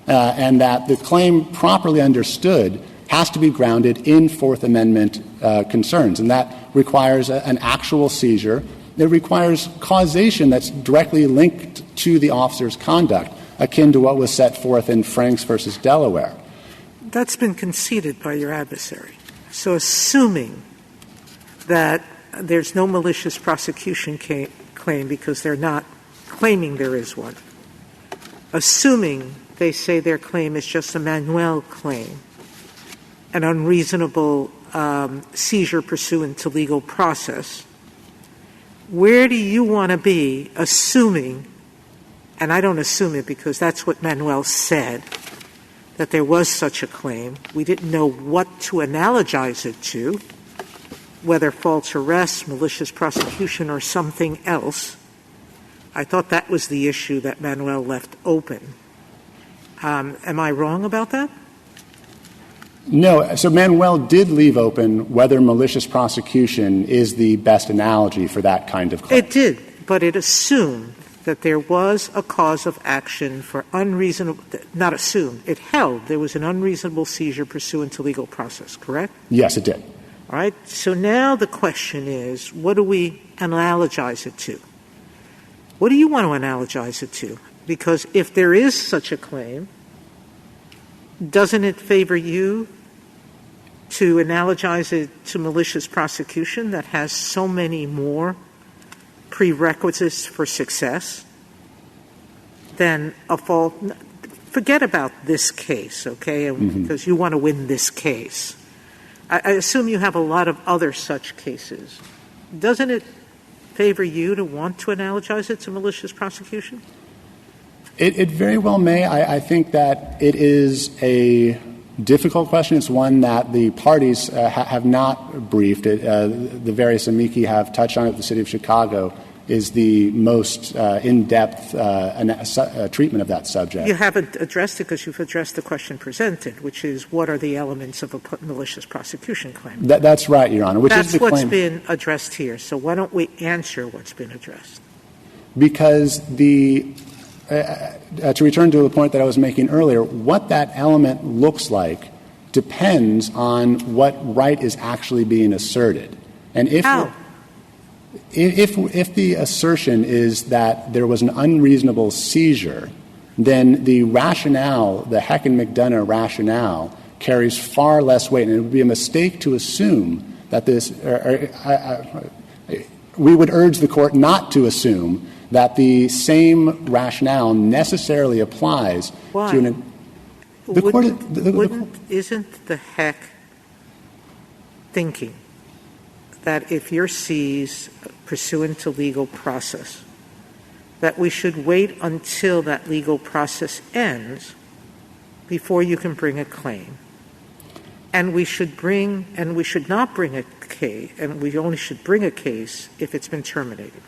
and that the claim properly understood has to be grounded in Fourth Amendment concerns, and that requires an actual seizure. It requires causation that's directly linked to the officer's conduct, akin to what was set forth in Franks versus Delaware. That's been conceded by your adversary. So assuming that there's no malicious prosecution claim because they're not claiming there is one, assuming they say their claim is just a Manuel claim, an unreasonable seizure pursuant to legal process, where do you want to be assuming, and I don't assume it because that's what Manuel said, that there was such a claim. We didn't know what to analogize it to, whether false arrest, malicious prosecution, or something else. I thought that was the issue that Manuel left open. Am I wrong about that? No. So Manuel did leave open whether malicious prosecution is the best analogy for that kind of claim. It did, but it assumed that there was a cause of action for unreasonable – not assumed. It held there was an unreasonable seizure pursuant to legal process, correct? Yes, it did. All right. So now the question is, what do we analogize it to? What do you want to analogize it to? Because if there is such a claim, doesn't it favor you to analogize it to malicious prosecution that has so many more prerequisites for success than a fault? Forget about this case, okay, because you want to win this case. I assume you have a lot of other such cases. Doesn't it favor you to want to analogize it to malicious prosecution? It very well may. I think that it is a difficult question. It's one that the parties have not briefed. The various amici have touched on it. The City of Chicago is the most in-depth treatment of that subject. You haven't addressed it because you've addressed the question presented, which is what are the elements of a malicious prosecution claim? That's right, Your Honor. That's what's been addressed here. So why don't we answer what's been addressed? Because to return to the point that I was making earlier, what that element looks like depends on what right is actually being asserted. And How? If the assertion is that there was an unreasonable seizure, then the rationale, the Heck and McDonough rationale, carries far less weight. And it would be a mistake to assume that we would urge the Court not to assume that the same rationale necessarily applies Why? to Isn't the Heck thinking that if you're seized pursuant to legal process, that we should wait until that legal process ends before you can bring a claim? And we should not bring a case, and we only should bring a case if it's been terminated.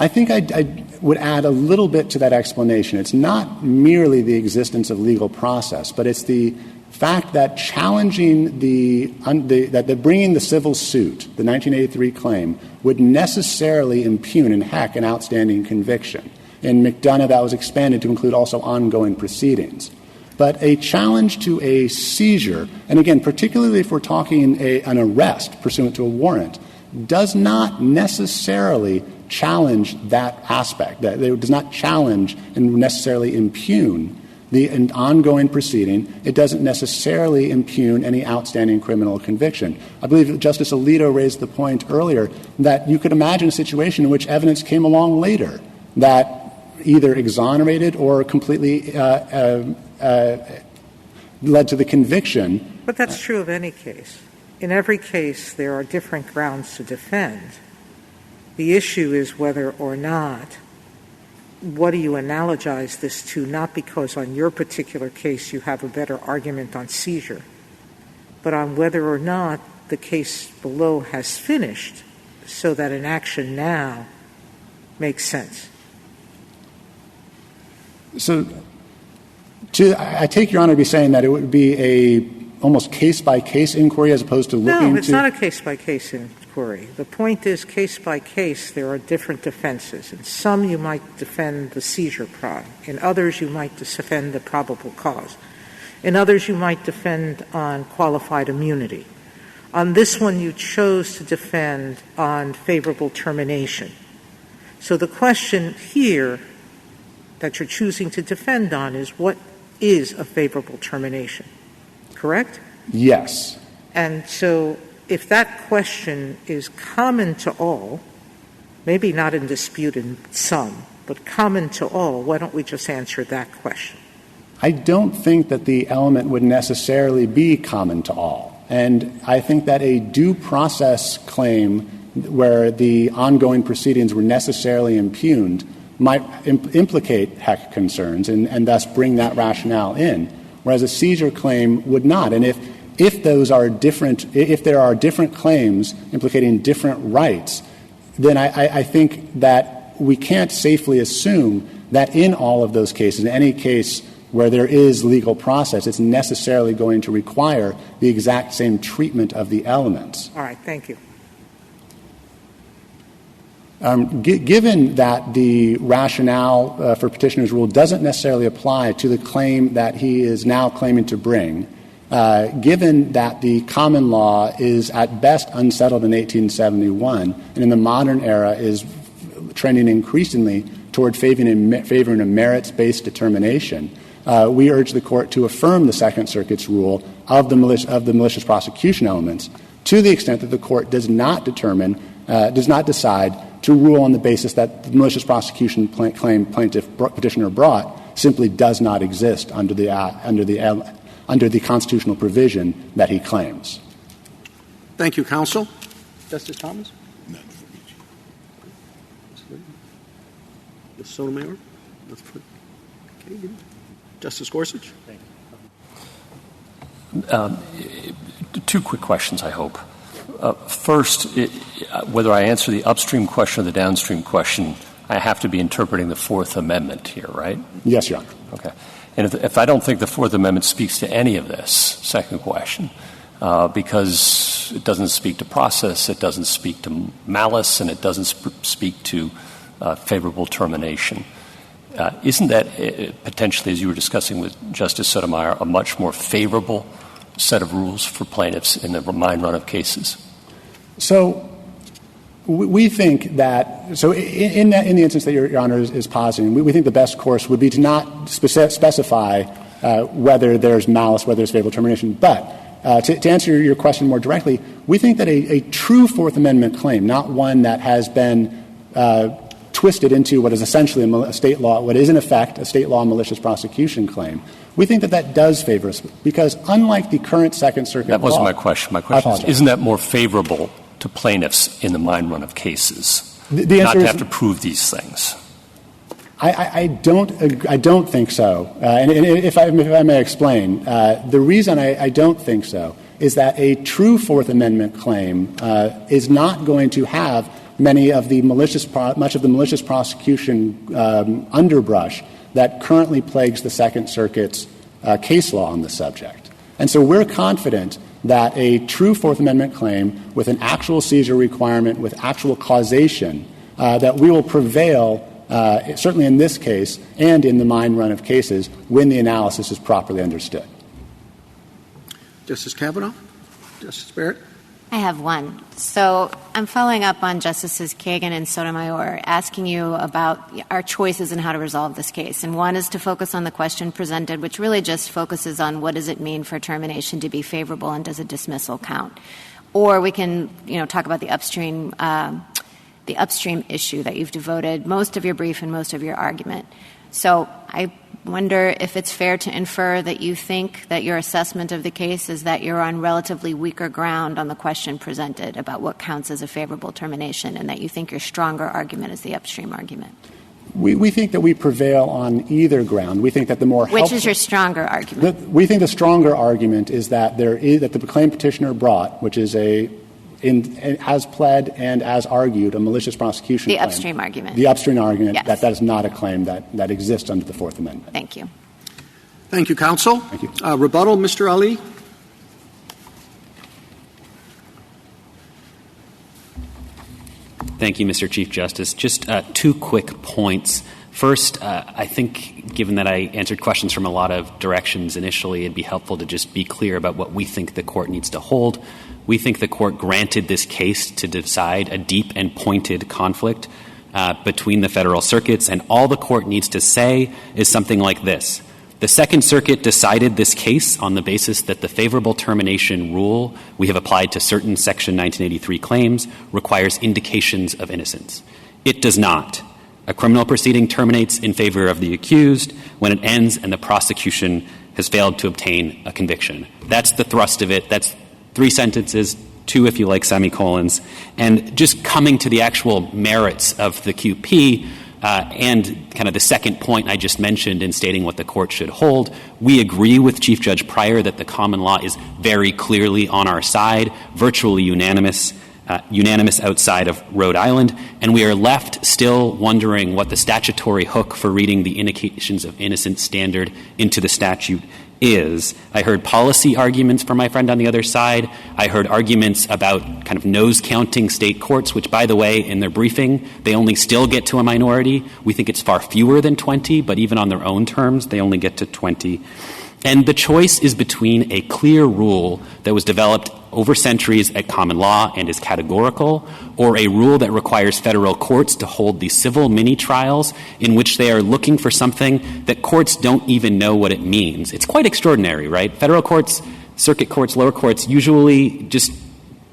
I think I would add a little bit to that explanation. It's not merely the existence of legal process, but it's the fact that challenging that bringing the civil suit, the 1983 claim, would necessarily impugn in Heck an outstanding conviction. In McDonough, that was expanded to include also ongoing proceedings. But a challenge to a seizure, and again, particularly if we're talking an arrest pursuant to a warrant, does not necessarily challenge that aspect. That it does not challenge and necessarily impugn an ongoing proceeding. It doesn't necessarily impugn any outstanding criminal conviction. I believe Justice Alito raised the point earlier that you could imagine a situation in which evidence came along later that either exonerated or completely led to the conviction. But that's true of any case. In every case, there are different grounds to defend. The issue is whether or not, what do you analogize this to, not because on your particular case you have a better argument on seizure, but on whether or not the case below has finished so that an action now makes sense. So I take Your Honor to be saying that it would be a almost case-by-case inquiry as opposed to looking No, it's not a case-by-case inquiry. The point is, case-by-case, there are different defenses. In some, you might defend the seizure prong. In others, you might defend the probable cause. In others, you might defend on qualified immunity. On this one, you chose to defend on favorable termination. So the question here that you're choosing to defend on is, what is a favorable termination? Correct? Yes. And so if that question is common to all, maybe not in dispute in some, but common to all, why don't we just answer that question? I don't think that the element would necessarily be common to all. And I think that a due process claim where the ongoing proceedings were necessarily impugned might implicate Heck concerns and thus bring that rationale in, whereas a seizure claim would not. And if those are different, if there are different claims implicating different rights, then I think that we can't safely assume that in all of those cases, in any case where there is legal process, it's necessarily going to require the exact same treatment of the elements. All right. Thank you. Given that the rationale for petitioner's rule doesn't necessarily apply to the claim that he is now claiming to bring, given that the common law is at best unsettled in 1871 and in the modern era is trending increasingly toward favoring a merits-based determination, we urge the Court to affirm the Second Circuit's rule of the malicious prosecution elements to the extent that the Court does not decide to rule on the basis that the malicious prosecution claim petitioner brought simply does not exist under the constitutional provision that he claims. Thank you, counsel. Justice Thomas? Ms. Sotomayor? Okay. Justice Gorsuch? Two quick questions, I hope. First, whether I answer the upstream question or the downstream question, I have to be interpreting the Fourth Amendment here, right? Yes, Your Honor. Okay. And if I don't think the Fourth Amendment speaks to any of this, second question, because it doesn't speak to process, it doesn't speak to malice, and it doesn't speak to favorable termination, isn't that potentially, as you were discussing with Justice Sotomayor, a much more favorable set of rules for plaintiffs in the mine run of cases? So we think that — so in the instance that Your Honor is positing, we think the best course would be to not specify whether there's malice, whether there's favorable termination. But to answer your question more directly, we think that a true Fourth Amendment claim, not one that has been twisted into what is essentially a state law, what is in effect a state law malicious prosecution claim, we think that that does favor us, because unlike the current Second Circuit That wasn't law, my question. My question is, isn't that more favorable to plaintiffs in the mine run of cases, the not answer to is, have to prove these things? I don't think so. And if I may explain, the reason I don't think so is that a true Fourth Amendment claim is not going to have much of the malicious prosecution underbrush that currently plagues the Second Circuit's case law on the subject. And so we're confident that a true Fourth Amendment claim with an actual seizure requirement, with actual causation, that we will prevail, certainly in this case and in the mine run of cases, when the analysis is properly understood. Justice Kavanaugh? Justice Barrett? I have one. So I'm following up on Justices Kagan and Sotomayor, asking you about our choices in how to resolve this case. And one is to focus on the question presented, which really just focuses on what does it mean for termination to be favorable and does a dismissal count. Or we can, talk about the upstream issue that you've devoted most of your brief and most of your argument. So I wonder if it's fair to infer that you think that your assessment of the case is that you're on relatively weaker ground on the question presented about what counts as a favorable termination, and that you think your stronger argument is the upstream argument. We think that we prevail on either ground. We think that the more helpful — Which is your stronger argument? We think the stronger argument is that that the claim petitioner brought, which is as pled and as argued, a malicious prosecution claim. The upstream argument. The upstream argument, yes. that is not a claim that exists under the Fourth Amendment. Thank you. Thank you, counsel. Thank you. Rebuttal, Mr. Ali? Thank you, Mr. Chief Justice. Just two quick points. First, I think, given that I answered questions from a lot of directions initially, it'd be helpful to just be clear about what we think the Court needs to hold. We think the Court granted this case to decide a deep and pointed conflict between the federal circuits, and all the Court needs to say is something like this. The Second Circuit decided this case on the basis that the favorable termination rule we have applied to certain Section 1983 claims requires indications of innocence. It does not. A criminal proceeding terminates in favor of the accused when it ends and the prosecution has failed to obtain a conviction. That's the thrust of it. That's 3 sentences, 2 if you like semicolons. And just coming to the actual merits of the QP and kind of the second point I just mentioned in stating what the Court should hold, we agree with Chief Judge Pryor that the common law is very clearly on our side, virtually unanimous outside of Rhode Island, and we are left still wondering what the statutory hook for reading the indications of innocence standard into the statute is I heard policy arguments from my friend on the other side. I heard arguments about kind of nose-counting state courts, which, by the way, in their briefing, they only still get to a minority. We think it's far fewer than 20, but even on their own terms, they only get to 20. And the choice is between a clear rule that was developed over centuries at common law and is categorical, or a rule that requires federal courts to hold these civil mini-trials in which they are looking for something that courts don't even know what it means. It's quite extraordinary, right? Federal courts, circuit courts, lower courts usually just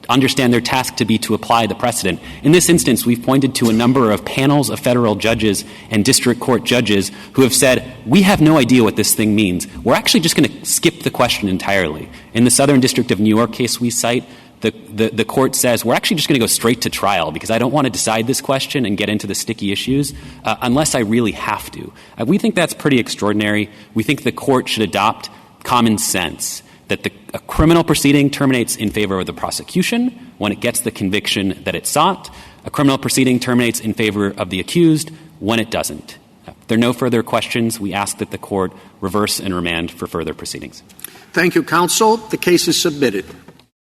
understand their task to be to apply the precedent. In this instance, we've pointed to a number of panels of federal judges and district court judges who have said, we have no idea what this thing means. We're actually just going to skip the question entirely. In the Southern District of New York case we cite, the court says, we're actually just going to go straight to trial because I don't want to decide this question and get into the sticky issues unless I really have to. We think that's pretty extraordinary. We think the court should adopt common sense that a criminal proceeding terminates in favor of the prosecution when it gets the conviction that it sought. A criminal proceeding terminates in favor of the accused when it doesn't. If there are no further questions, we ask that the court reverse and remand for further proceedings. Thank you, counsel. The case is submitted.